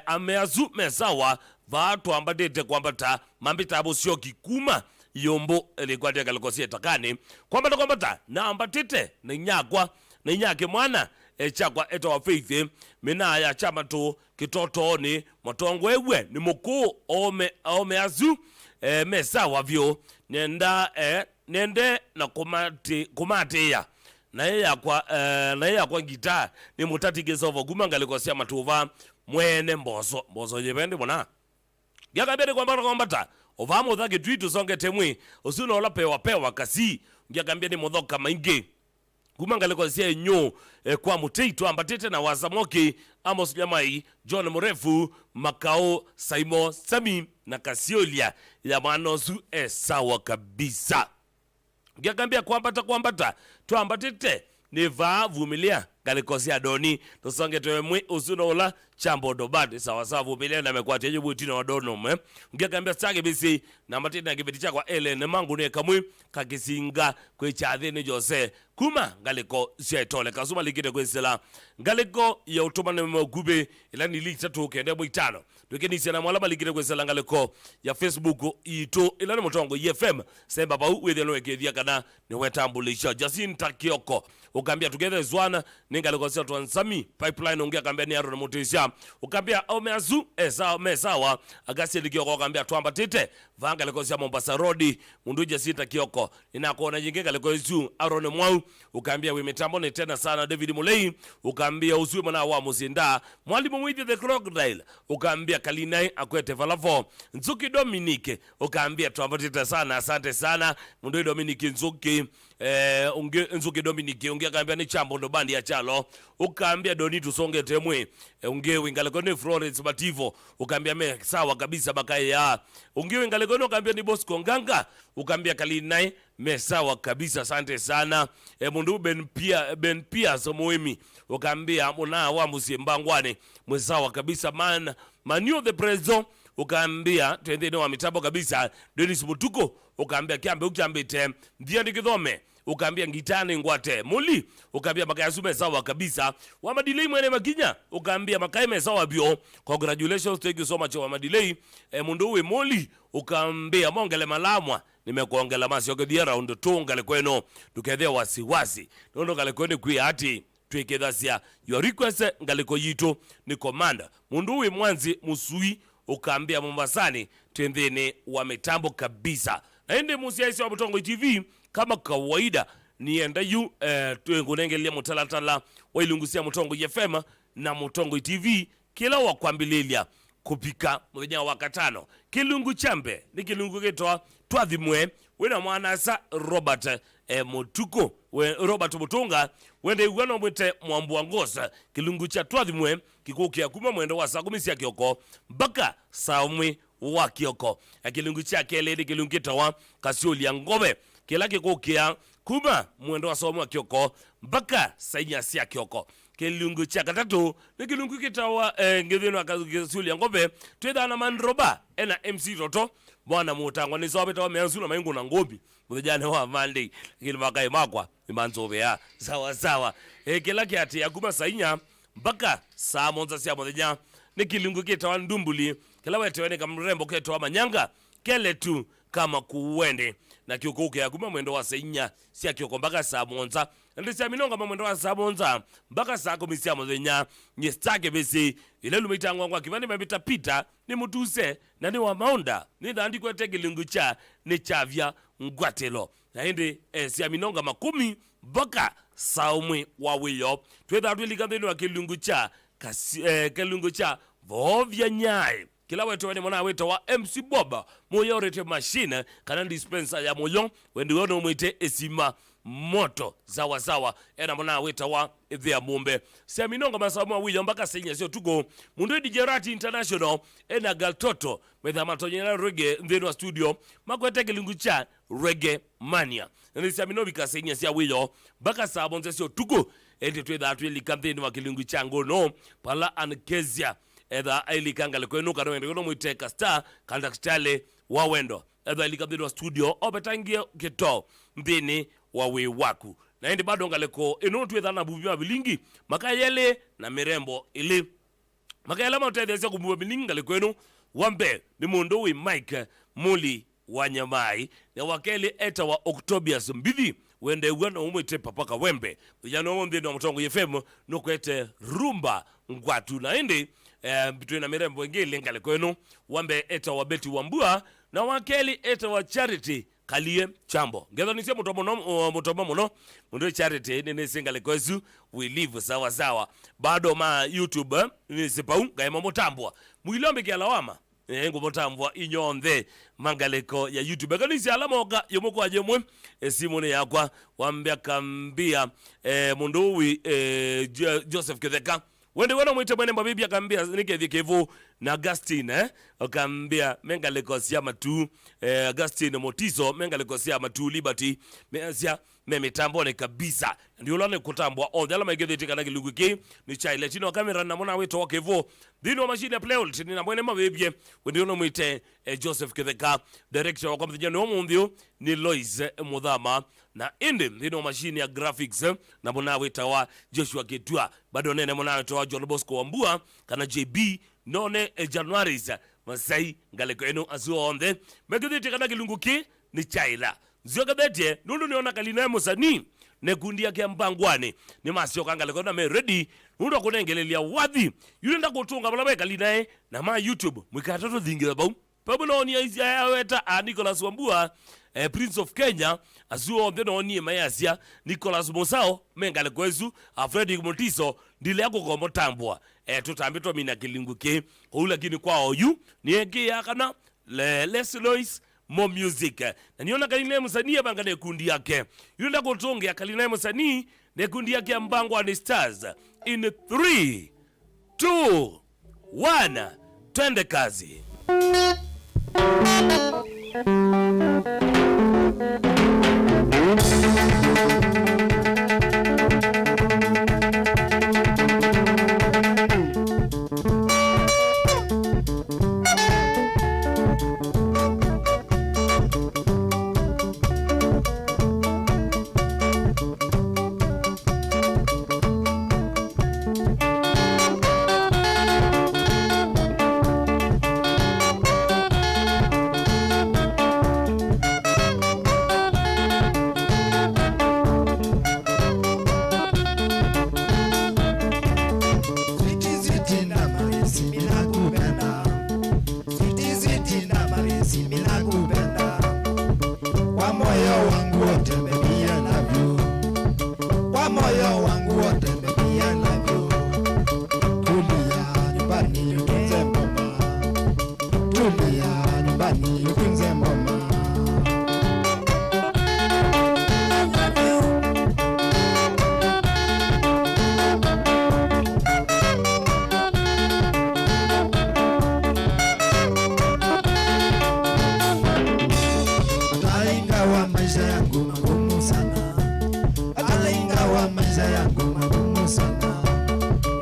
ameazu mesawa vatu ambatite kwambata mambita abo sio kikuma yombo elikwate kalikosia takani kwambata na ambatite na nyakwa na nyake mwana chakwa eto wa faith mina ya chama tu kitoto ni Mutongo ewe ni mukuu ome azu mesawa vyo nende na kumate ya na ya kwa gita ni mutati gesovo gumanga likosia matuva mwene mboso jebende mwana yaka bede kwambata ovamo dhage twitu songe temwe usuno ola pewa kasi ngakambia ni modhoka mainge gumanga likosia nyo kwa muteito ambatete na wazamoki Amos Nyamai John Murefu Makao Saimo Sami na Kasiolia ya manosu sawa kabisa ngakambia kwambata twambatite ni vumilia galikosia doni tusonge temwe usuno ola chambo dobadi sawa vumilia na mekwate yebu tino wadono ngakambia sage bisi na matina kibeticha kwa Ellen mangu ne kamwe kakisinga kwe chathi ni Jose kuma galiko sietole kasuma likite kwesela galiko ya utumane mogube ila ni litatu kende mwitano tukenisia na mwala malikire kwesela ngaleko ya Facebook ito ilani mutongo FM semba ba wethe no ekethia kana ni wetambulisha Jacinta Kioko ukambia together zwana ningaleko sia twansami pipeline ongea kambia ni aro na mutisia ukambia omeazu mesawa agasi Kioko ukambia twamba tete vanga leko sia Mombasa Road mundu Jacinta Kioko inakuona jingeka leko izu Aaron Mwau ukambia we mitambo ni tena sana David Mulei ukambia usiwe mwana wa Muzinda mwalimu Mwidi the Crocodile ukambia Kalinai akwete Valavo Nzuki Dominique ukambia twambatita sana asante sana mundu Dominique Nzuki Nzuki Dominique unge akambia ni chambo ndo bandi ya chalo ukambia Doni tusonge temwe unge wingaleko ni Florence Bativo ukambia me sawa kabisa bakaya unge wingaleko ukambia ni Bosco Nganga ukambia Kalinai mesawa kabisa asante sana mundu Ben Pia Somoemi ukambia muna wa Musimbangwane mwesawa kabisa Manio the Prezo ukambia twende wa mitambo kabisa Dennis Mutuko ukambia kiambe ukambite ndiandi kidhome ukambia ngitani ngwate muli ukambia makaya sume sawa kabisa wa Madilei mwene Makinya ukambia makaya mesawa bio congratulations thank you so much wa Madilei mundu we muli ukambia mongele malamwa nimekuongela masi ogedia round 2 ngale kweno tukethea wasiwasi nondo ngale kwene kwi ati twekedhasia your request ngaliko yito ni commander mundu we mwanzi musui ukambia Mombasani twendeni wa mitambo kabisa na ende musiaisi wa Mutongo TV kama kawaida nienda yu tuengunengelia mutalatala wa ilungusia Mutongo FM na Mutongo TV kila wakwambililia kupika mwenya wakatano kilungu chambe ni kilungu kitoa twathimwe wena mwanasa Robert Mutuko Robert Mutunga wende ugano mwite Mwambua Ngosa kilungu cha twathimwe kikukia kuma mwendo wa saa 10 Kioko mpaka saa 1 wa Kioko kilungu cha keledi kilungu kitoa Kasioli ya Ngobe kila kikukia kuma mwendo wa saa 1 wa Kioko mpaka saa 4 ya Kioko kilungu cha katatu ni kilungu kitawa ngithino Kasioli ya Ngobe twethana Mandroba ena MC Roto bwana Mutango ni sobe tawa meanzuna maingu na ngobi mujane wa Monday kile makai makwa imanzobe ya sawa kila kiati yakuma sainya mpaka saa 1 sia moja ni kilungu kitawa Ndumbuli kila wetewene kamrembo kitawa Manyanga kele tu kama kuwende na Kioko yakuma mwendo wa sainya sia Kioko mpaka saa 1 ndisia minonga mwendo wa saa 1 mpaka saa 10 sia moja nyestake besi ile lumitangwa kwa kivani mabita pita ni mutuse na ni wa Maunda ni ndandi kwa kilungu cha ni chavya ngwatelo na hindi sia minonga 10 mpaka saa 1 wa wiyo twetha tulikandeni wa kilungu cha kilungu cha vovya nyai kila wetu wene mwana wetu wa MC Boba moyo rete machine kana dispenser ya moyo wendi wono mwite esima moto sawa ena mwana wetu wa ithia mumbe sia minonga masamu wa wiyo mpaka senya sio tuko mundu DJ Rati International ena Galtoto metha matonyela reggae ndeno studio makwete kilungu cha reggae mania ndi sia minobi kasenya sia wiyo mpaka saa 1 sio tuko ende twetha twili kamtheni wa kilungu cha ngono pala ankezia edha ilikanga lekwenu kana wende kono mwiteka star kanda kstale wa wendo edha ilikabidi wa studio obetangia kito mbini wa waku na hindi bado ngaleko inotu edha na bubima bilingi makayele na mirembo ili makayele mautedhezia kububima bilingi ngalekwenu wambe ni mundu we Mike Muli Wanyamai na wakeli eta wa Octobius Mbithi wende ugana umwite papaka wembe vijana wombe wa Mutongo FM nukwete rumba ngwatu na hindi between na mirembo ngile ngale kwenu wambe eta wa Beti Wambua na wakeli eta wa Charity Kalie Chambo ngezo nisia mutomo muno mundu Charity nene singale kwezu we live sawa bado ma YouTube ni sipau gaima mutambwa mwilombe kia lawama ngo mutambwa inyonde mangaleko ya YouTube kanisi alamoka yomoko ajemwe simone yakwa wambe akambia mundu wi Joseph Kitheka wende wana mwite mwene mabibi akambia nike dhikevu na Augustine akambia menga lekosia matu Augustine Motiso menga lekosia matu Liberty meazia memitambone kabisa ndio lane kutambwa on dala maigedhe kana kilungu ki ni chaile chino kamera na mwana wetu wakevo dino machine ya playout ni na mwene mabibi wende wana mwite Joseph Kitheka director wa kamthi jano mundio ni Lois Mudhama na indi dino machine ya graphics na mwana wetu wa Joshua Ketua bado nene mwana wetu wa John Bosco Wambua kana JB none January masai ngaleko eno azuonde megedete kana kilunguki ni chaila ziogabete nundu niona kalina musani ne gundi yake mbangwane ni masio kangaleko na me ready nundu kunengelelia wadhi yule kutunga bala kalina na ma YouTube mwikatoto dhingira bau pabononi ya weta Nicholas Wambua Prince of Kenya azuonde noni mayasia Nicholas Mosao mengaleko ezu Fredrick Motiso ndile yako gomo tambwa tutambitwa mina kilinguke lakini kwa oyu nienge yakana Les Lois Mo Music na niona kalina musanii bangane kundi yake yunda kutunga kalina musanii ne kundi yake mbango ni Stars in 3 2 1 twende kazi.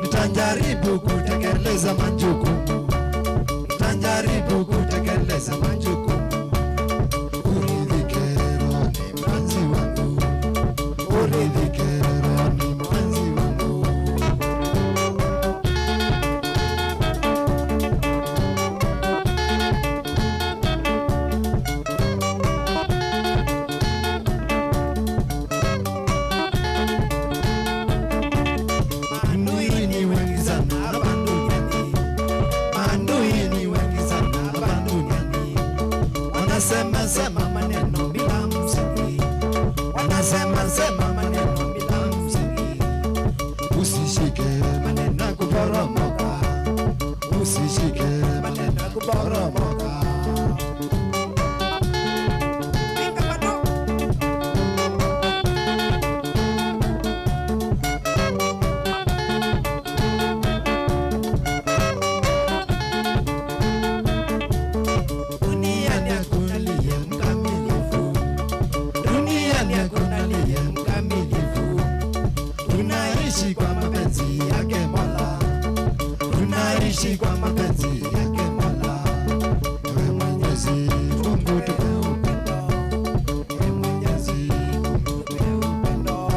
Nitajaribu kutekeleza majukumu, nitajaribu kutekeleza majukumu. Uridhike rohoni mpenzi wangu, uridhike rohoni mpenzi wangu. Sema maneno bila msingi, wanasema maneno bila msingi. Usishike maneno kuporomoka, usishike maneno kuporomoka. Tunaishi kwa mapenzi yake Mola. Ewe Mwenyezi Mungu tupe upendo, ewe Mwenyezi Mungu tupe upendo.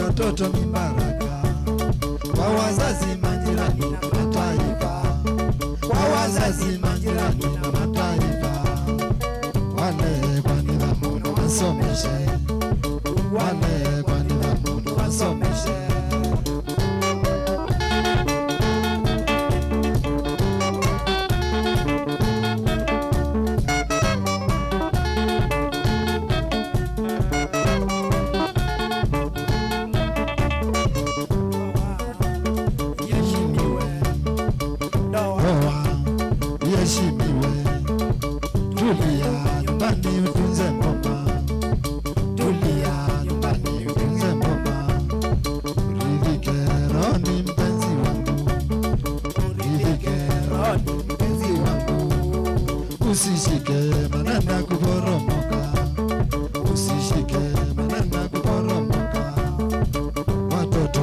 Watoto ni baraka kwa wazazi, majirani na mataifa, kwa wazazi, majirani na mataifa. Wale kwa nidhamu wasomeshe, wale kwa nidhamu wasomeshe. Tulia nyumbani utunze mama, tulia nyumbani utunze mama. Uridhike rohoni mpenzi wangu, uridhike rohoni mpenzi wangu. Usishike maneno kuporomoka, usishike maneno kuporomoka. Watoto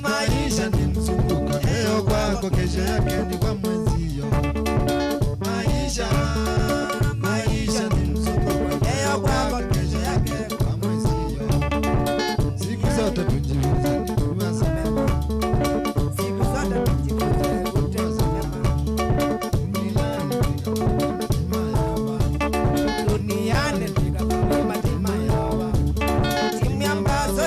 Maisha kesho yake ni kwa mwenzio. Maisha ni mzunguko, leo kwako, kesho yake kwa mwenzio. Siku zote tujifunze kuwaza mema, siku zote tujifunze kutenda mema. Duniani tukafanya matima yawa, timu ambazo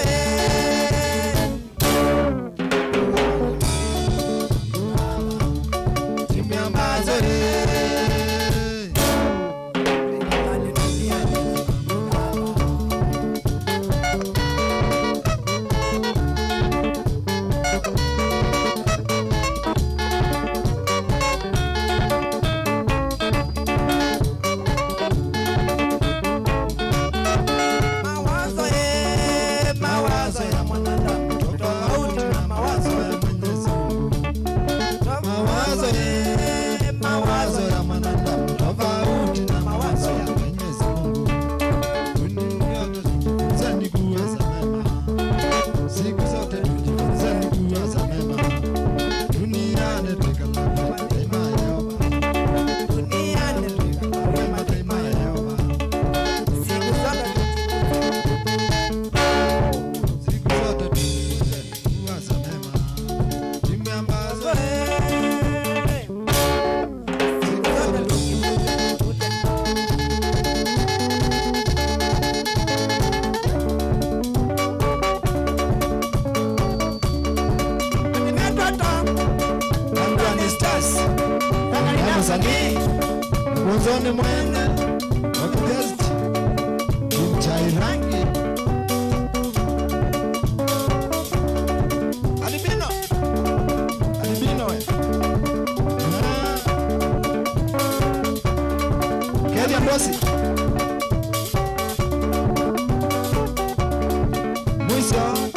timu ambazo mawazo ya mwanadamu tofauti na mawazo ya Mwenyezi Mungu. Mawazo ya mwanadamu tofauti na mawazo ya Mwenyezi Mungu. Dunia tujifunzeni kuwaza mema, siku zote tujifunzeni kuwaza mema. Duniani tukafanya matima yawa, duniani tukafanya matima yawa. Siku zote tujifunzeni kuwaza mema, timu ambazo mwanzoni mwene wakigazeti kimchai rangi alibino kedi ambosi mwisho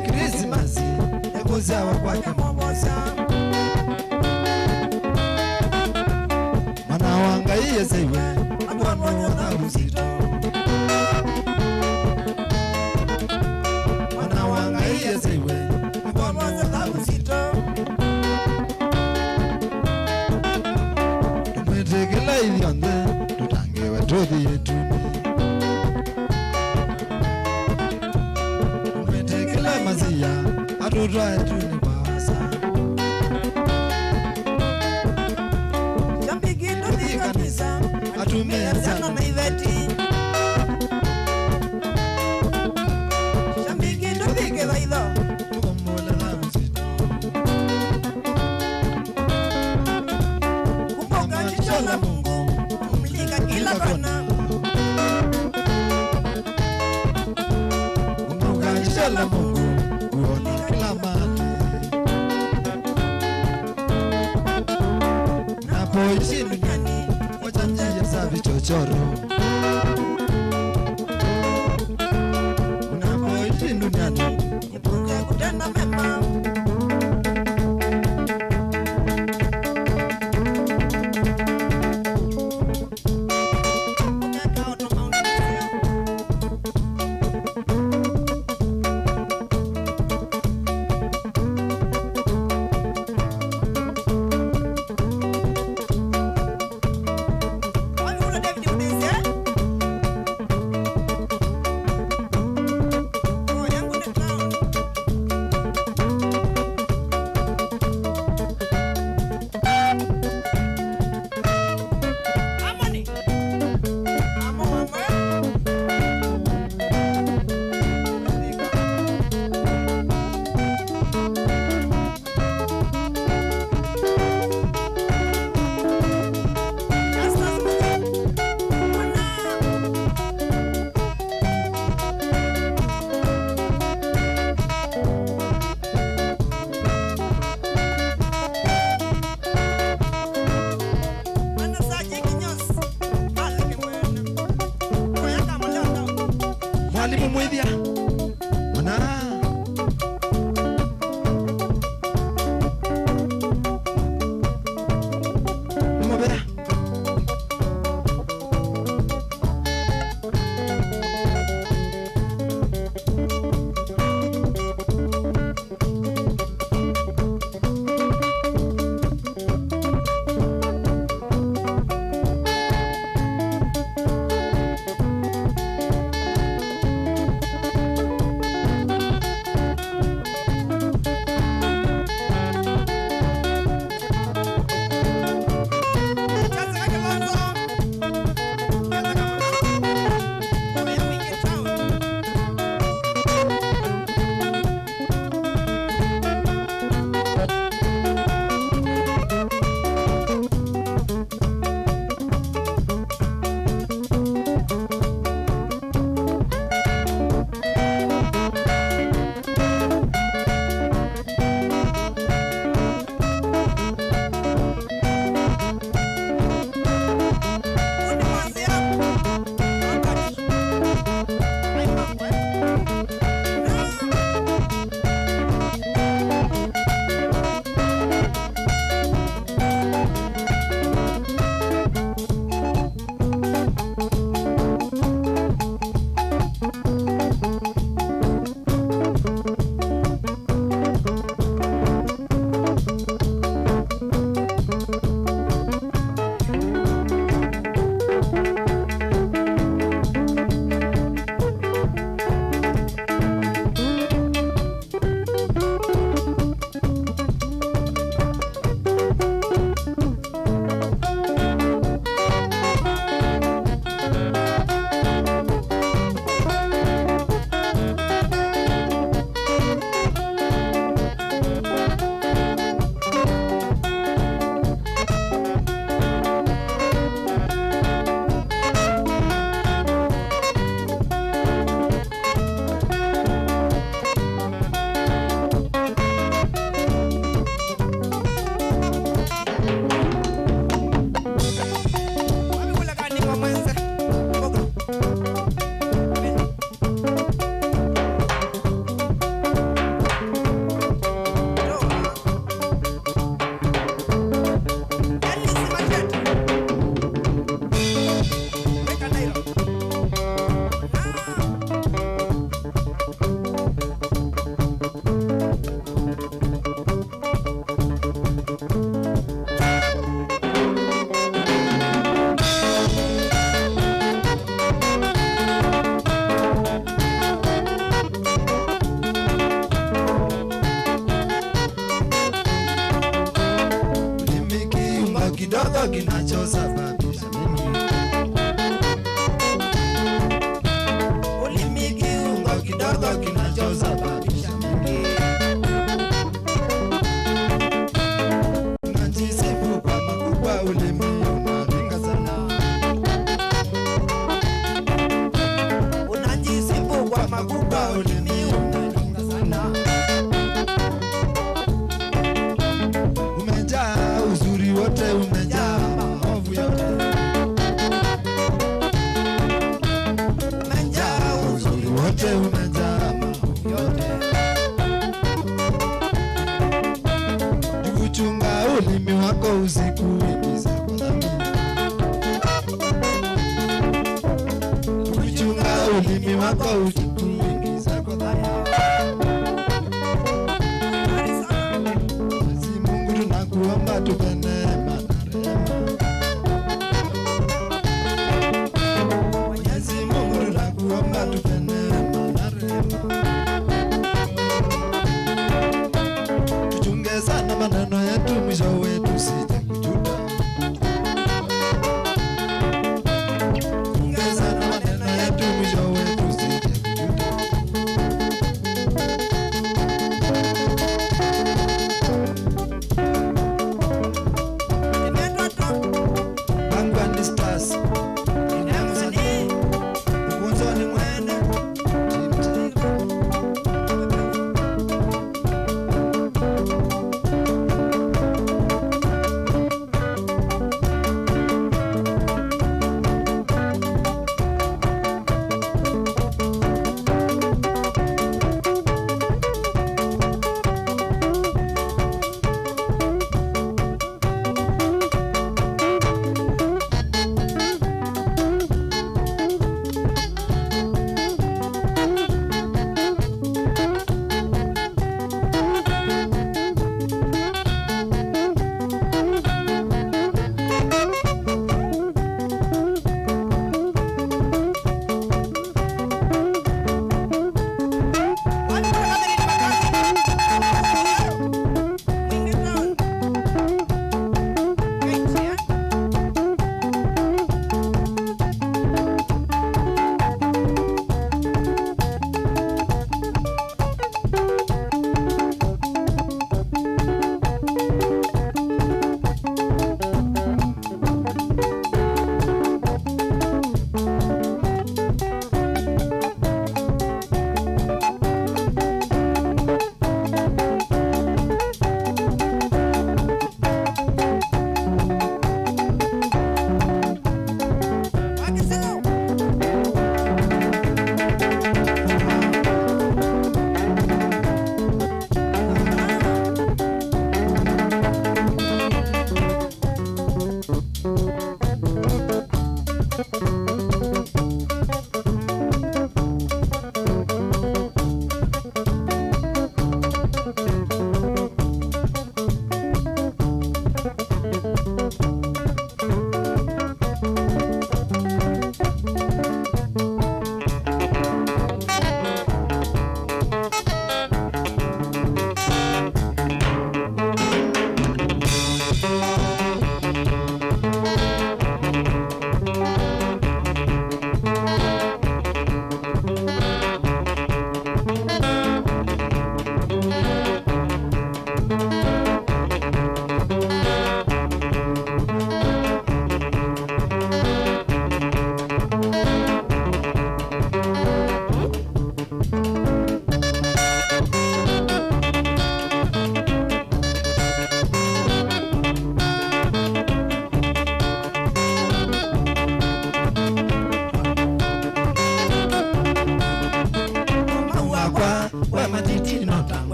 Christmas, Christmas, kuzawa kwake Mombasa. idionde tutangewe tuthi yetu umetekele mazia atutwae tuni basa Jambigindo di kanisa atumea sana na iveti Jambigindo di kevaidho tukomola na mzito Kumbuka jicho la Mungu kumulika kila kona Kumbuka la Mungu kuona kila mahali napoishi duniani wacha njia za vichochoro unapoishi duniani Epuke kutenda mema David Udeze kidogo kinachosababisha mimi. Ulimi kiungo kidogo kinachosababisha mimi. Unajisifu kwa makubwa, ulimi unaringa sana. Unajisifu kwa makubwa, ulimi unaringa sana. Umejaa uzuri wote, umejaa maovu yote. Umejaa uzuri wote, umejaa maovu yote. Kuchunga ulimi wako usikuingize kwa dhambi. Kuchunga ulimi wako usikuingize kwa dhambi. Mungu tunakuomba tupe neema na rehema. Mwenyezi Mungu tunakuomba tupe neema na rehema. Tuchunge sana maneno yetu, mwisho wetu usije kujuta. Tuchunge sana maneno yetu, mwisho wetu usije kujuta. Bangwani Stars inamzani ugonzoni mwene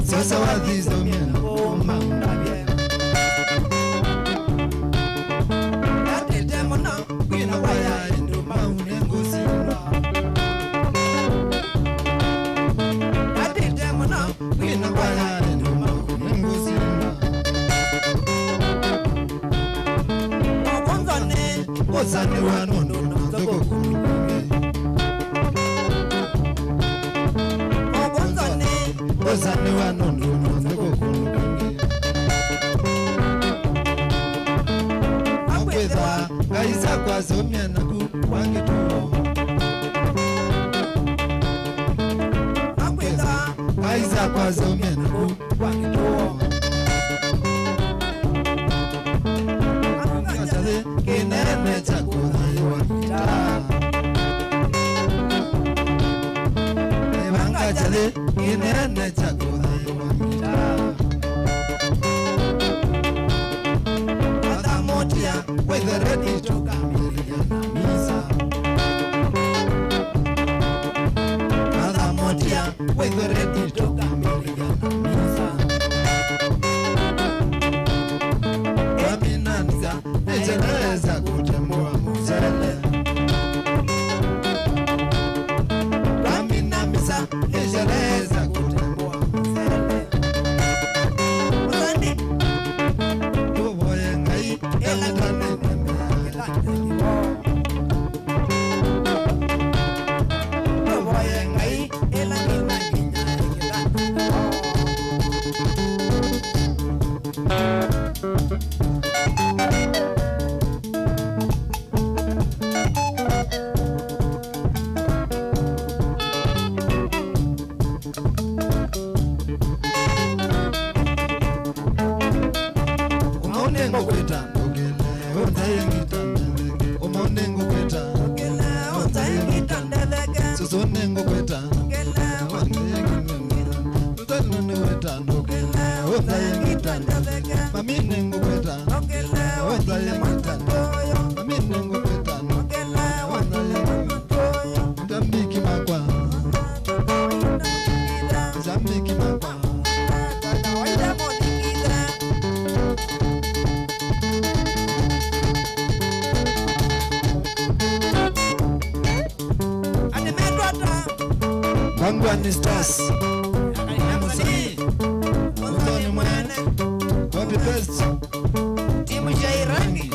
Sasa wadhizo miena oma ndabye Natete mona Kwina waya indu maune ngusina Natete mona Kwina waya Aiza kwa zomena kwa kituo Angachale kinene chakula yuakita Angachale kinene chakula yuakita Adamotia with the ready to come with the ready to come Waminanza nejeleza kutembua muzele Waminamisa nejeleza kutembua muzele Muzandi Tuboye ngai elatane nemea Tuboye ngai elatane Wangwani Stars Muzoni Mwene Copy Paste Timu Shairangi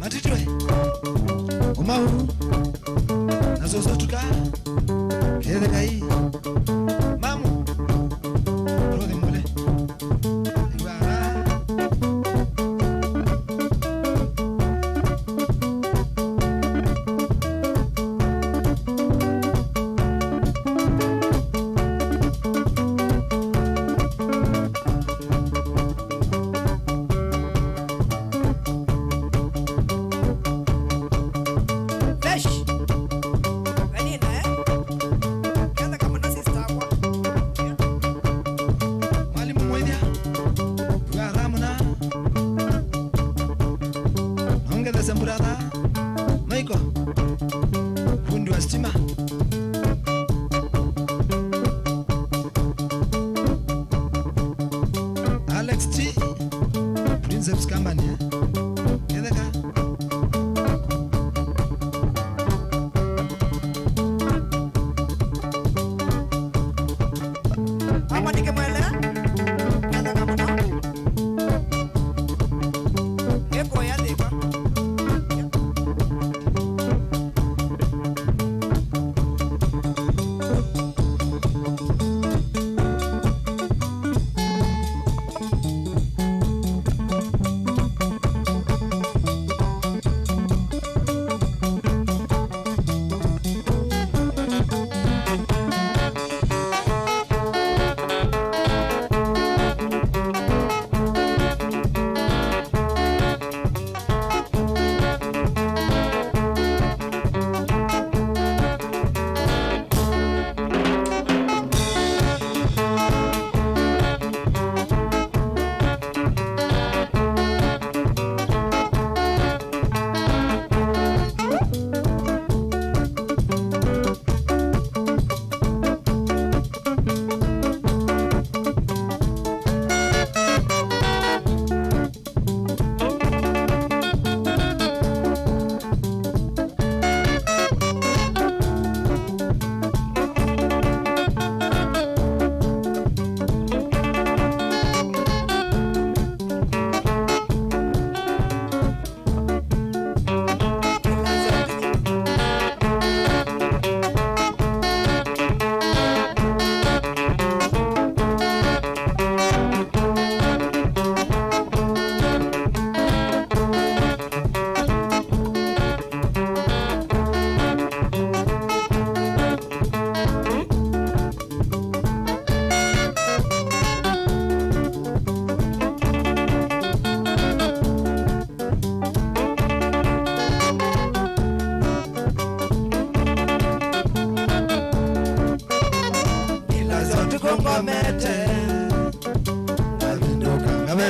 Matitwe Umahu Nasosotuka Kede Kai Mamu Rodi Mule Alex T Princeps Company Edeka Ama nikemwele Kada kama na Eko ya deka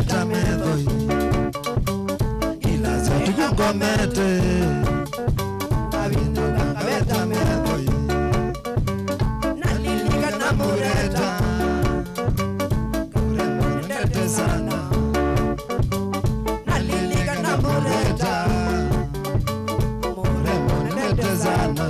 kabeta medhoi ila zote kungomete abino kabeta medhoi nalilika na mureta kuremo nete sana nalilika na mureta kuremo nete sana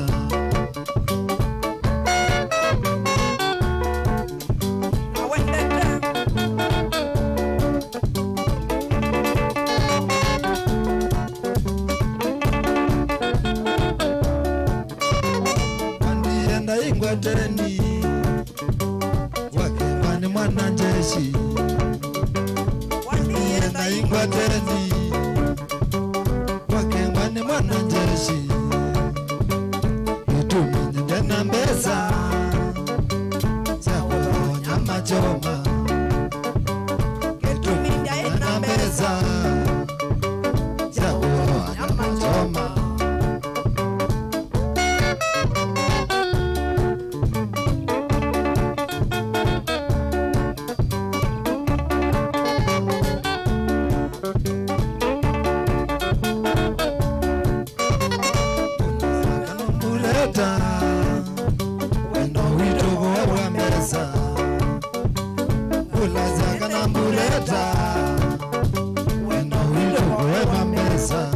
Ingwateni wakemani mwana njeshi wanienda ingwateni wakemani mwana njeshi ituminye ndena mbeza sakulo nyama choma ituminye ndena mbeza sakulo nyama choma wendo wito wa mesa ulaza kana mbuleta wendo wito wa mesa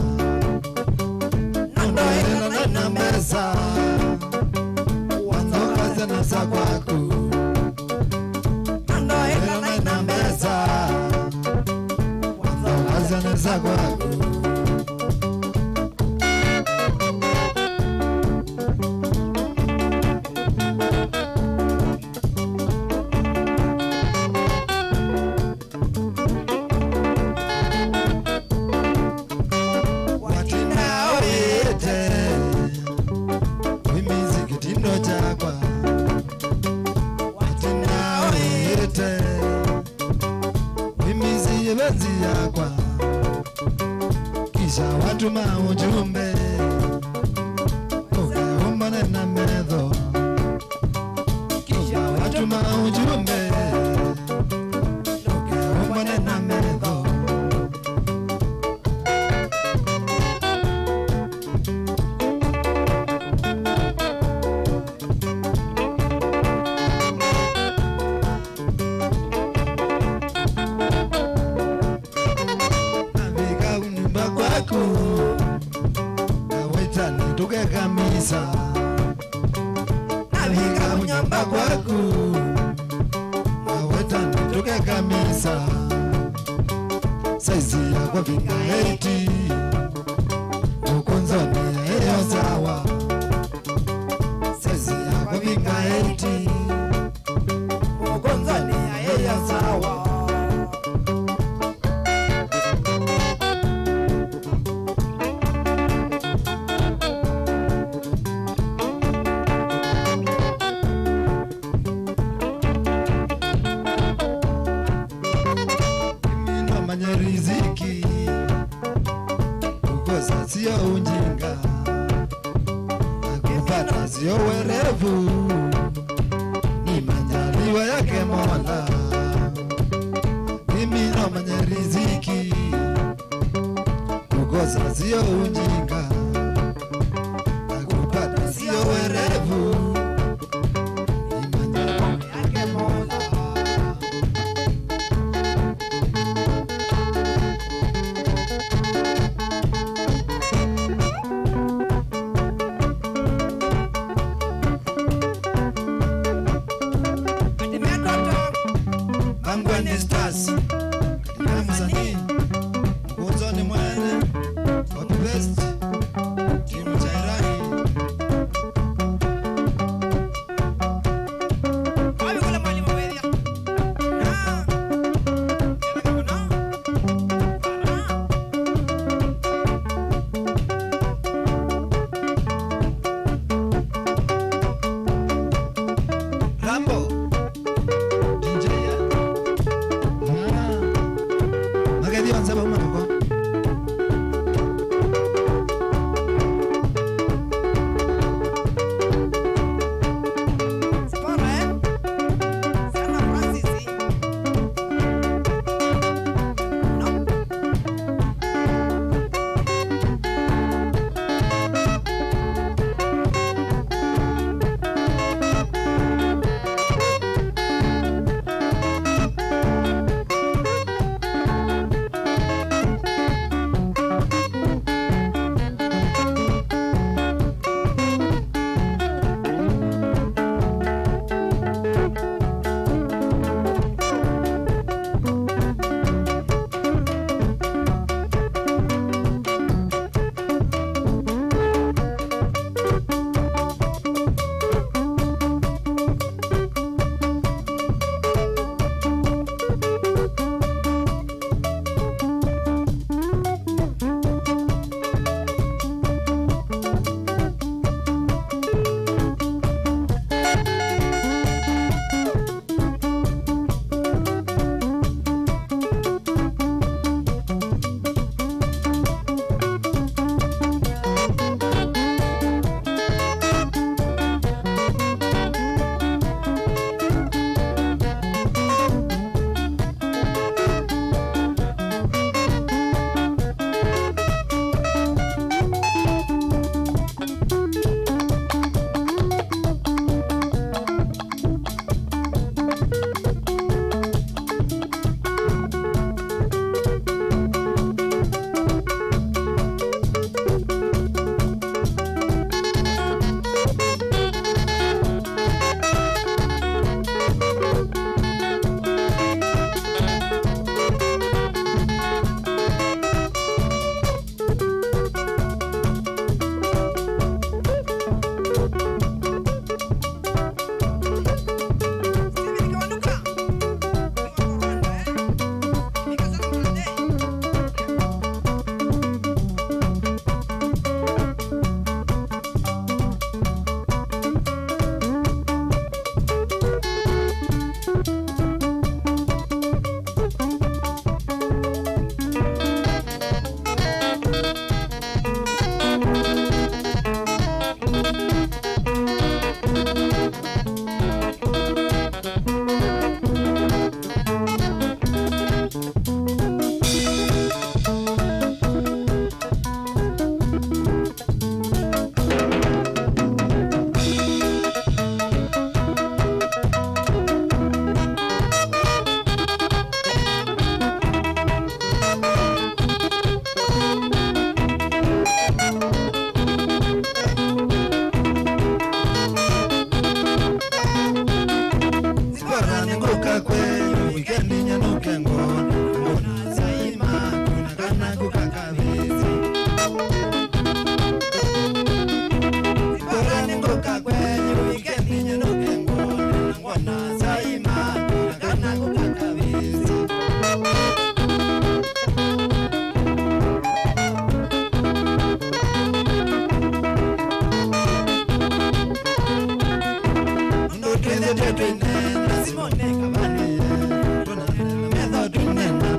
nando ina na mesa wanzoka zana za kwaku nando ina na mesa wanzoka zana za kwaku yakwa kisha watuma ujumbe ukaombane na medho kisha watuma ujumbe ukaombane na medho naweta nituke kamisa navika unyamba kwaku naweta nituke kamisa saizi yakwa vinga heti ukunzoni eyo zawa saizi yakwa vinga heti ukunzoni eyo zawa riziki kukosa sio ujinga nakupata sio werevu ni majaliwa yake Mola mimi ndo mwenye riziki kukosa sio ujinga nakupata sio werevu ni majaliwa yake Mola Mangwani Stars katika msanii mkunzoni mwene Copy Best timu cha Irani wapi kule mwalimu wewe Rambo DJ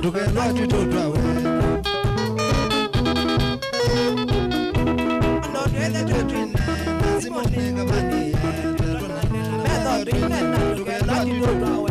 tukelwa tutotwa we ndo twende tutwine simoni kabani medo twine tukelwa tutotwa we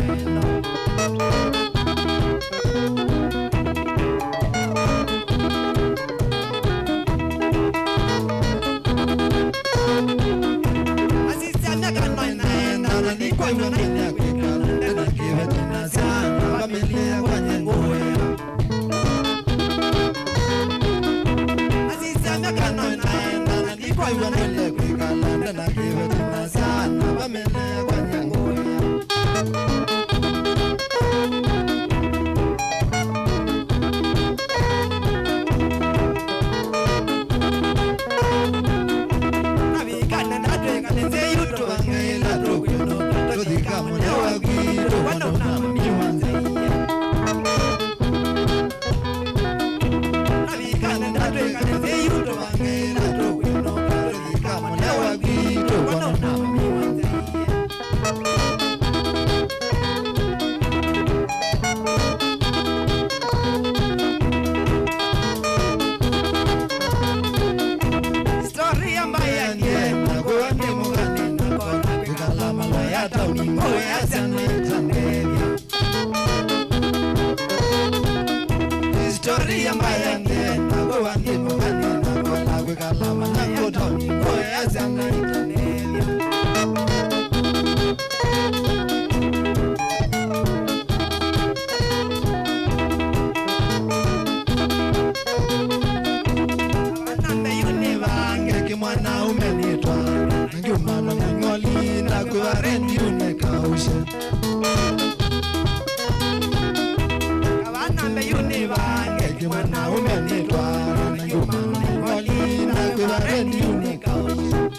Historia mbaya ngena kwa wani mugani na kwa lagwe kalama na kotoni kwa azana itanelia Wanambe yune vange kimwana umenitwa Ngiumano ngoli na kwa rendi unekaushe Mwana umenitwa na ngumana ngoli na kwa rendi unekaushe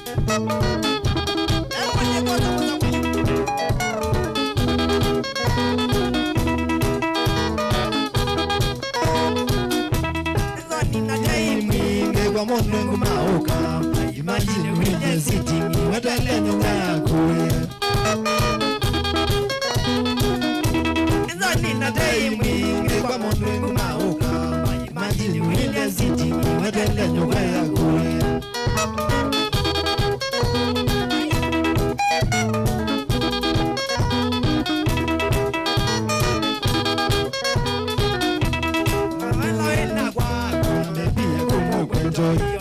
kwa monengu mauka imagine wenye sitini watalenyo ngakuye Nzani na dai mwingi kwa monengu mauka imagine wenye sitini watalenyo ngakuye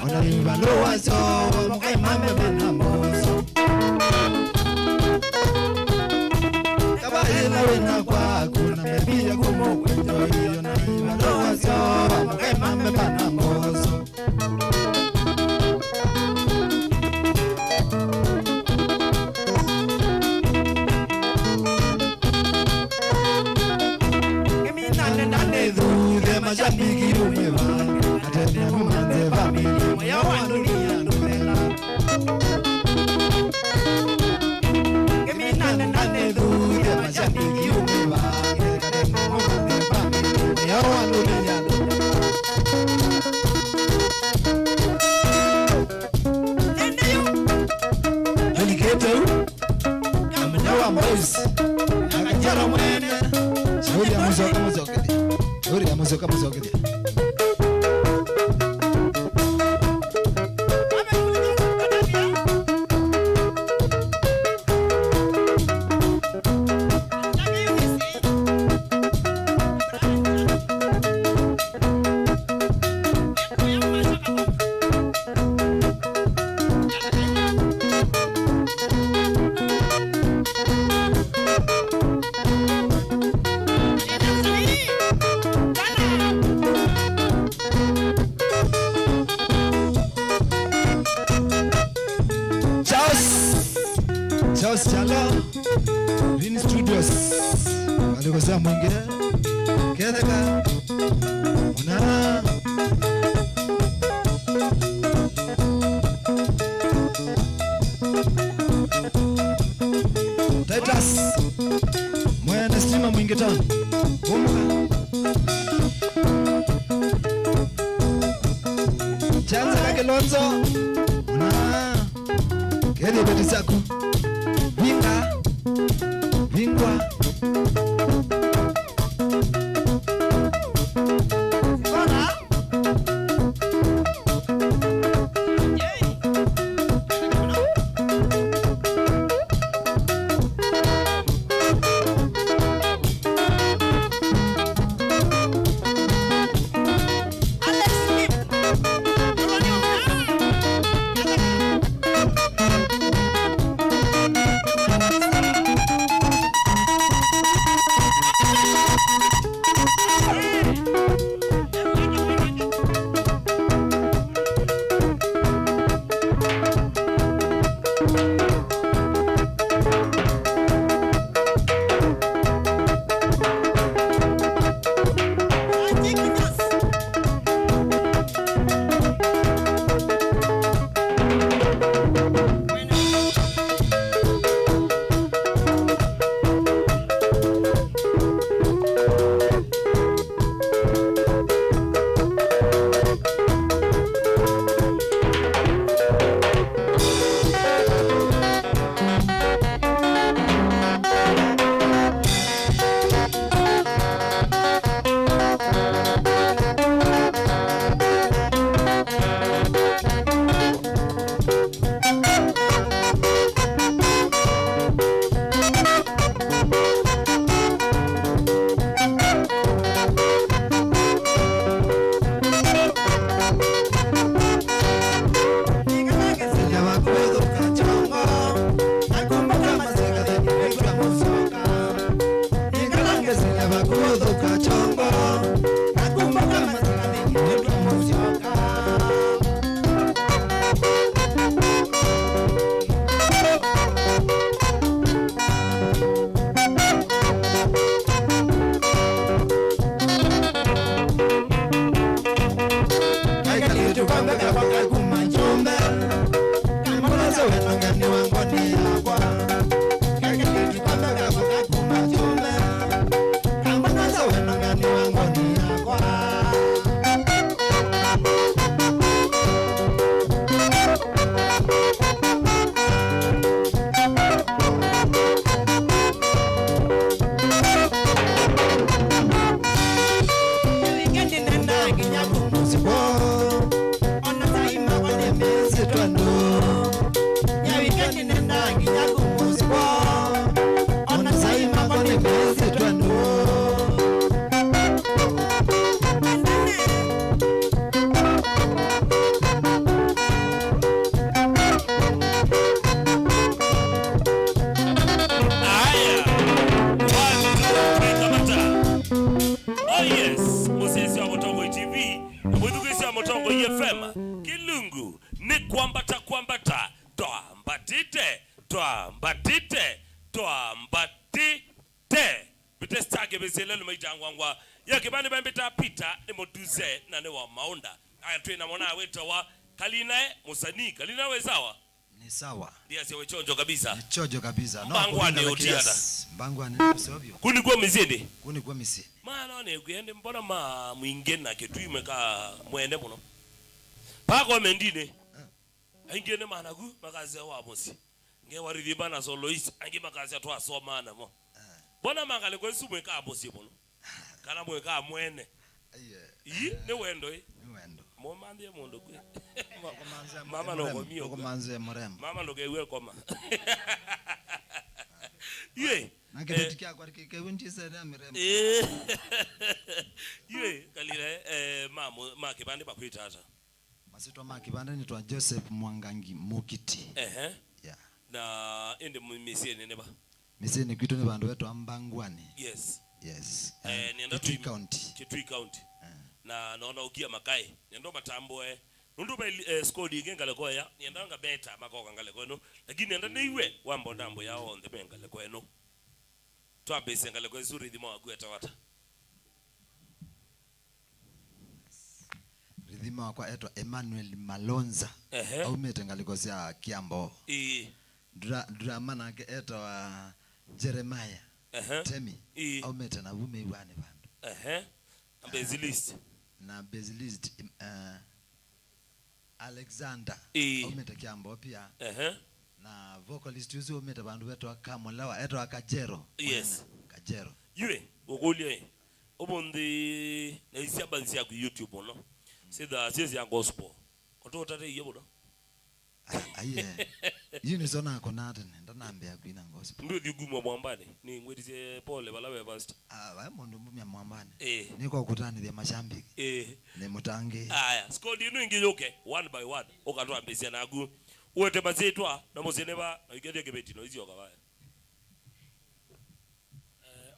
Ona ibalo wazo mokai mame bana moso Kabaila wena kwa kuna mebia kumo kwenjo Ona ibalo wazo mokai mame bana moso Kemi nane du de majamiki umeva Atene mumanze family moya wanunia nulela Kemi nane du de majamiki umeva Atene mumanze family moya wanunia Nene yo Alligator Kamnawa boys Akajara mwene Shauri ya muzoka Shauri ya muzoka Charles Chala Vin Studios alikosa mwingi kedeka una Titus mwana stima mwingi tano umuka Chanza kake Lonzo una kede beti zako Vingwa Mwithukisha Mutongo FM Kilungu ni kwambata twambatite bitestage bezelelo maijangwangwa ya kibani bambita pita ni moduze na ne wa maunda aya twina mona weta wa Kalina musani Kalina we sawa ni sawa ndia sewe chonjo kabisa ni chojo kabisa no mbangwane utiada mbangwane kusovyo kuni kwa mizindi maana ne kuyende mbona ma mwingena ketwime ka mwende muno pako mendine angene managu makaze wa mosi nge warithi bana solois angi makaze atwa somana mo bona mangale kwesumwe ka bosi muno kana mwe ka mwene yi ne wendo mo mande mundo kwe mama no komio komanze morembo mama ndo kewe koma ye naketikia kwa kewinti sana mirembo ye kalile mama kibande bakwita ata masitwa makibanda ni twa Joseph Mwangangi Mukiti yeah na ende misene neba misene kwito ne bandu betu ambangwani yes nienda Kitui County na naona ukia makai nendo matambo nundu ba skodi ngengale koya nienda nga beta makoka ngale kweno lakini nenda niwe wambo ndambo ya on the bengale kweno twa bese ngale kwa zuri dhimo agweta wata ridhima kwa etwa Emmanuel Malonza au metengalikosea Kiambo drama nake etwa Jeremiah Temi au metena wume iwane bandu Bezilist Alexander au meta Kiambo pia na vocalist yuzi au meta bandu betwa Kamolawa etwa Kajero Kajero yule ogolie obondi na isi abanzi ya ku YouTube no sida sisi ya gospel ototate yebo no aye yini zona konate ndanambe ya kuina gospel ndio digumo mwambane ni ngwedize pole balawe basta wa mundu mbumya mwambane niko kutani ya mashambiki ne mutange aya skodi inu ingiyoke one by one okatwa mbezia nagu uwete bazetwa na mozeneba na igede gebeti no izio kabaya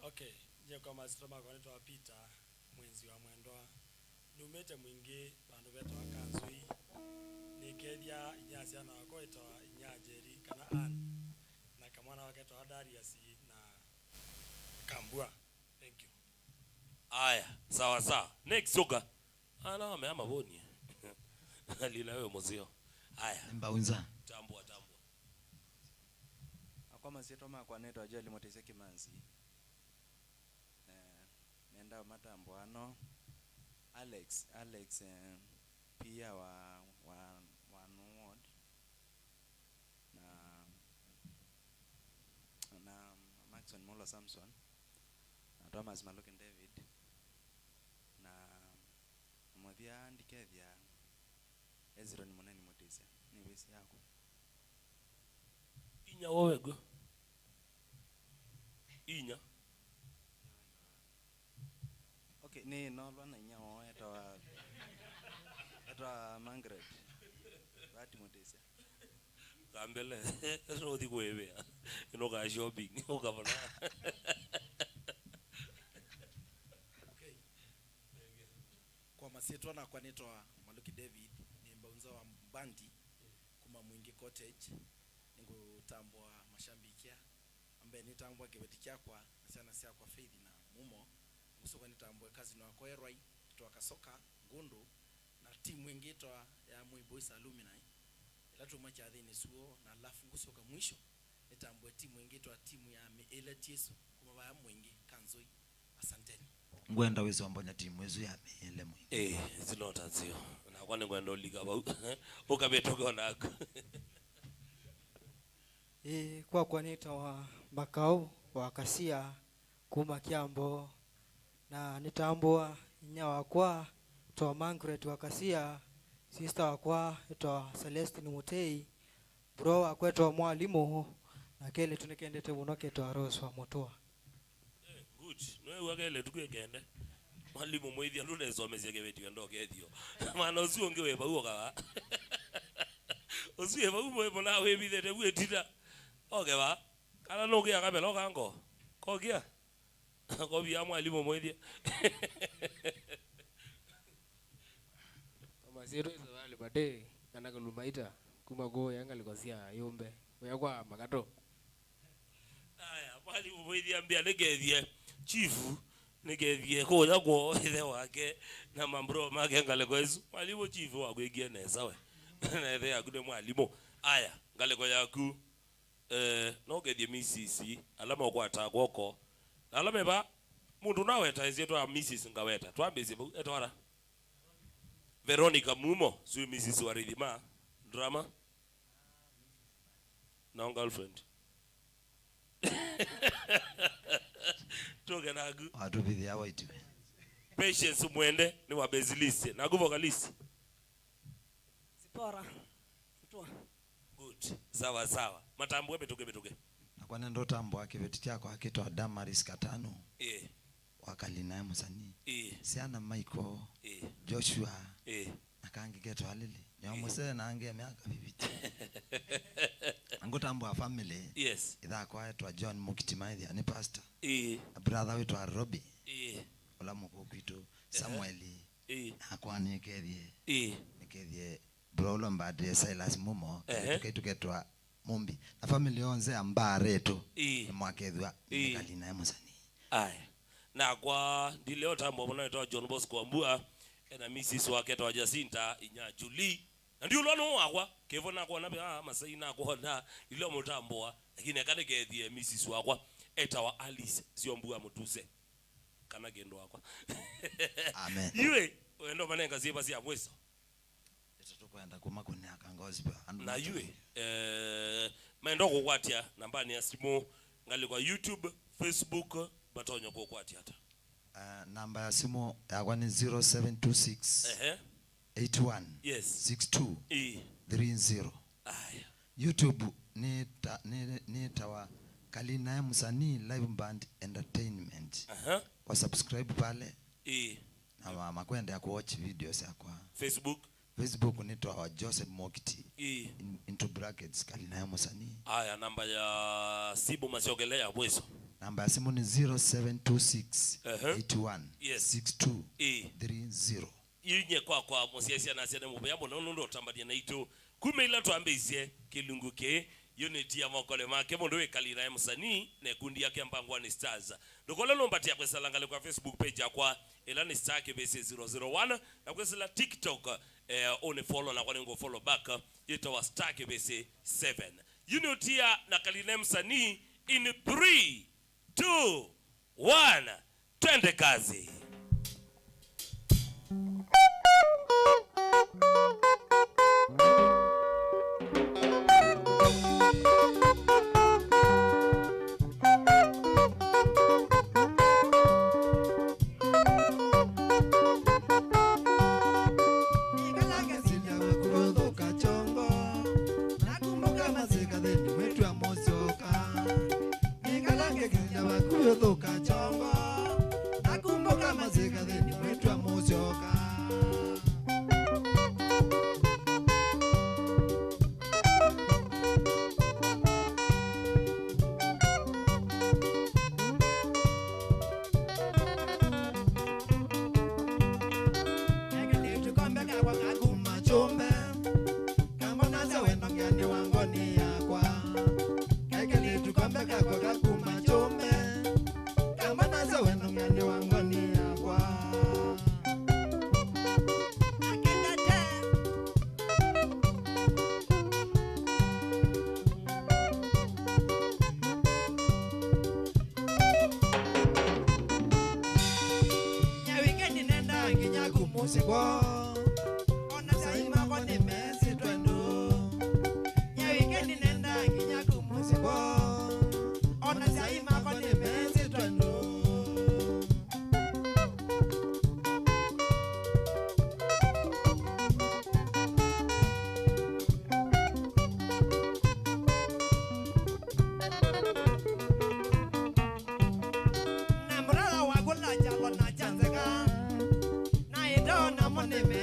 okay je kwa mastroma kwa neto apita mwenzi wa mwendwa numete mwingi bandu beto akanzui nekedia inyasi na wako itoa inyajeri kana na kamwana wake to Darius na Kambua. Thank you. Aya sawa next soka ana ameama boni alila wewe mzio aya mbaunza tambua kwa masitoma kwa neto ajali motese kimanzi nenda matambo ano Alex pia wa Nuod na Maxon Molo Samson na Thomas Malokin David na mwadhia ndikethia Ezron Muneni Motisia ni wesi yako inya wowego inya okay ni no lwana inya wo etwa Margaret bati Motisia kambele rodi kwebe inoga shopping ukavana okay kwa masitwa na kwa netwa Maluki David ni mbaunza wa bandi kuma mwingi cottage ngutambwa mashambikia ambaye nitambwa gebetikia kwa sana sia kwa faith na mumo musoko nitambwa kazi na kwa Eroi to akasoka gundu na timu nyingine ya Moi Boys Alumni ila tumacha adhini suo na alafu ngusoka mwisho nitambwa timu nyingine timu ya Meela Yesu kuma ba mwingi kanzoi asanteni ngwenda wezo ambonya timu wezo ya Meela mwingi zinota zio na kwani ngwenda liga ba ukabetoka nako kwa nita wa Bakau wa Kasia kuma Kiambo na nitambua nyawa kwa to Margaret wa Kasia sister wa kwa to Celestine Mutei bro wa kwetu mwalimu na kele tunekendete munoke to Rose wa Motoa good no wagele tukegende mwalimu mwithia ndunezo mezege beti ndoke ethio maana usionge weba uoka usiye ba umwe na we bithete bwetita okay ba kana no kia kamelo kango kogia ko bia mwalimu mwithia mate kana kulumaita kuma go yanga likosia yombe yakwa makato aya bali ubidi ambia negethie chifu negethie ko yako ile wake na mambro make ngale kwezu mwalimu chifu wakuigie neza we na ile akude mwalimu aya ngale kwa yaku no gethie misisi alama kwa takoko alama ba mundu naweta ezeto a misisi ngaweta twambeze etwara Veronica Mumo sui misisi waridhima drama na girlfriend toke nagu watu bidhi ya waitu Patience mwende ni wa bezilisi na vocalist Sipora good sawa matambo betoke na kwa nendo tambo wake veti chako akitoa Damaris Katano wakali naye musani siana Michael Joshua akangi geto alili nyamose na ange miaka bibiti angotambo wa family idha kwa etwa John Mukitimaithia ni pastor brother wetu wa Robbie ola moko kwitu Samueli akwani kedie Brolo Mbade Silas Mumo tuketwa Mumbi na family onze ambareto mwakethwa kali naye musani aya na kwa ndileo tambo mwana wetu John Bosco Ambua na Mrs wake to Jacinta inya Julie ndio lono wakwa kevo na kwa na masai na kwa na ile mutamboa lakini akade kethie Mrs wakwa etawa Alice sio Mbua mutuse kana gendo wakwa amen iwe endo manenga zipa sia mweso tukwenda kuma kunya kangozi pa na iwe maendo kokwatia nambani ya simu ngali kwa YouTube Facebook batonyo kokwatia hata namba ya simu yakwa ni 0726 81 62 30 YouTube ni tawa Kalina Musani Live Band Entertainment kwa subscribe pale na makwenda ya kuwatch videos yakwa Facebook ni tawa Joseph Mokiti into brackets Kalina Musani. Aya namba ya simu masiogelea mwezo namba ya simu ni 0726 81 62 30 Yinye kwa mosiasia na siana mubaya ndo tambania na ito kumeila tuambezie kilunguke unity ya mokole make mondo we Kalina Musani na kundi yake Mbangwani Stars ndokola lombatia kwa salangale kwa Facebook page yakwa elani star KBC 001 na kwa sala TikTok one follow na kwa ngo follow back itawa star KBC 7 unity na Kalina Musani in 3 2 1 twende kazi. Name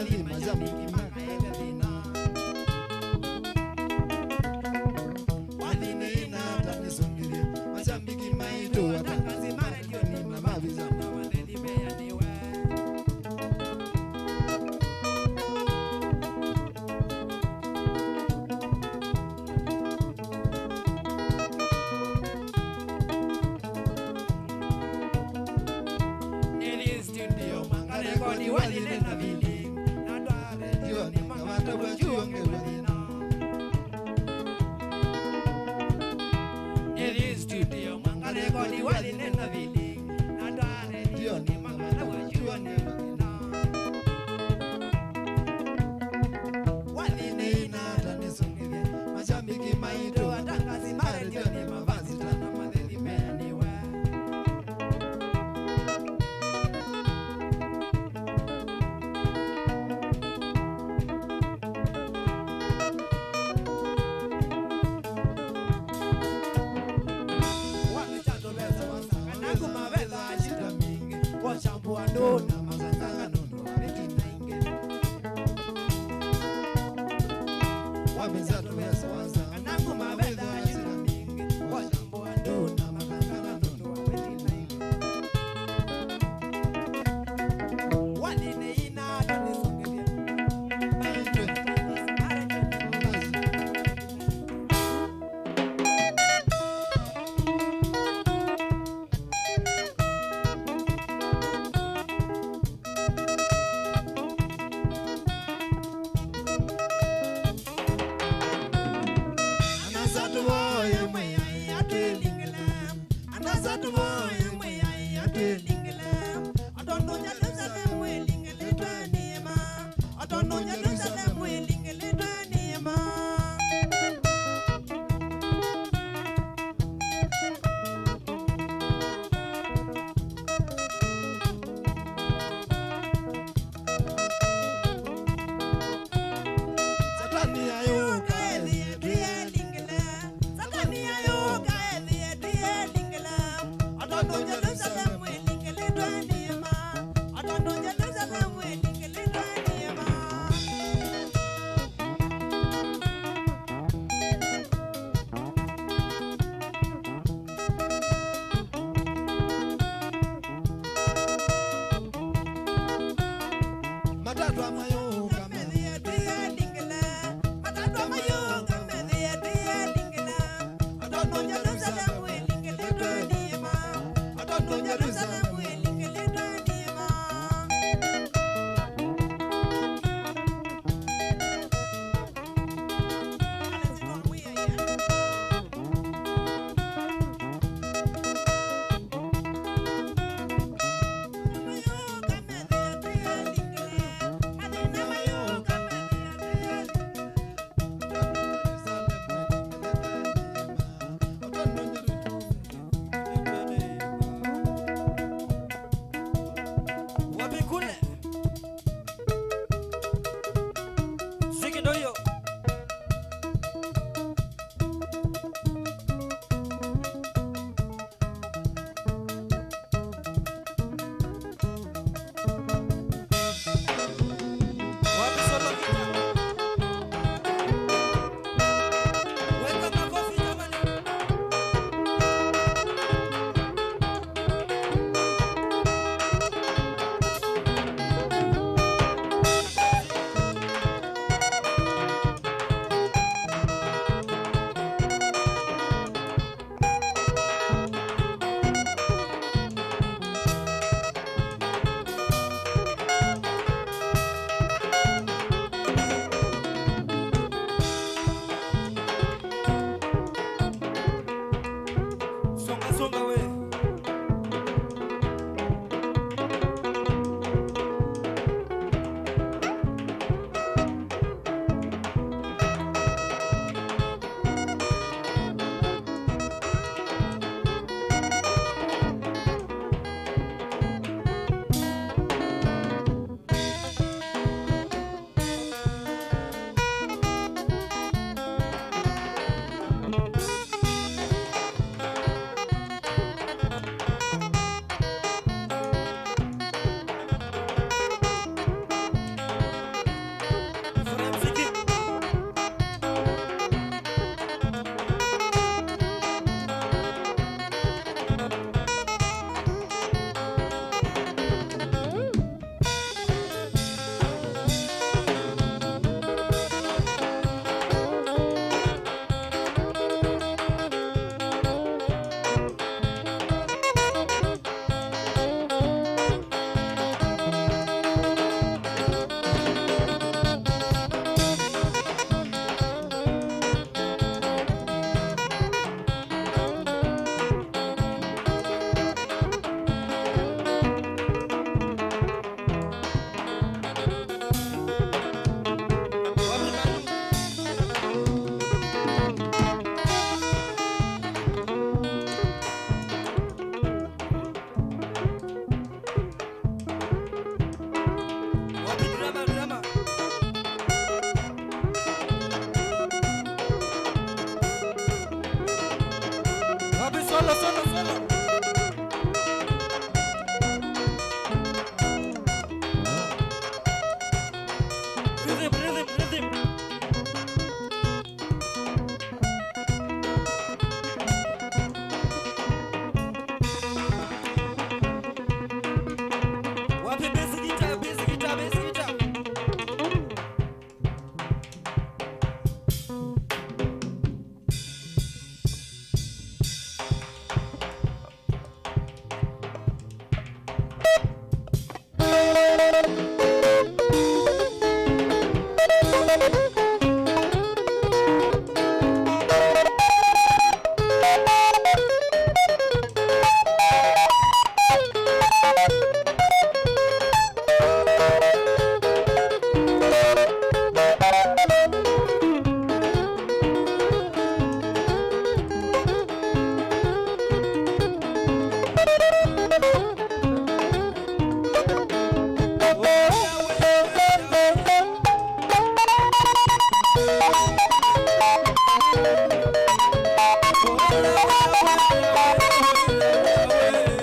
wathi mashabiki makaenda thina wathi nina tanisongirie mashabiki maitu watangazi maredio ni mamaviza mawatheli meaniwe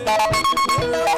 Hello.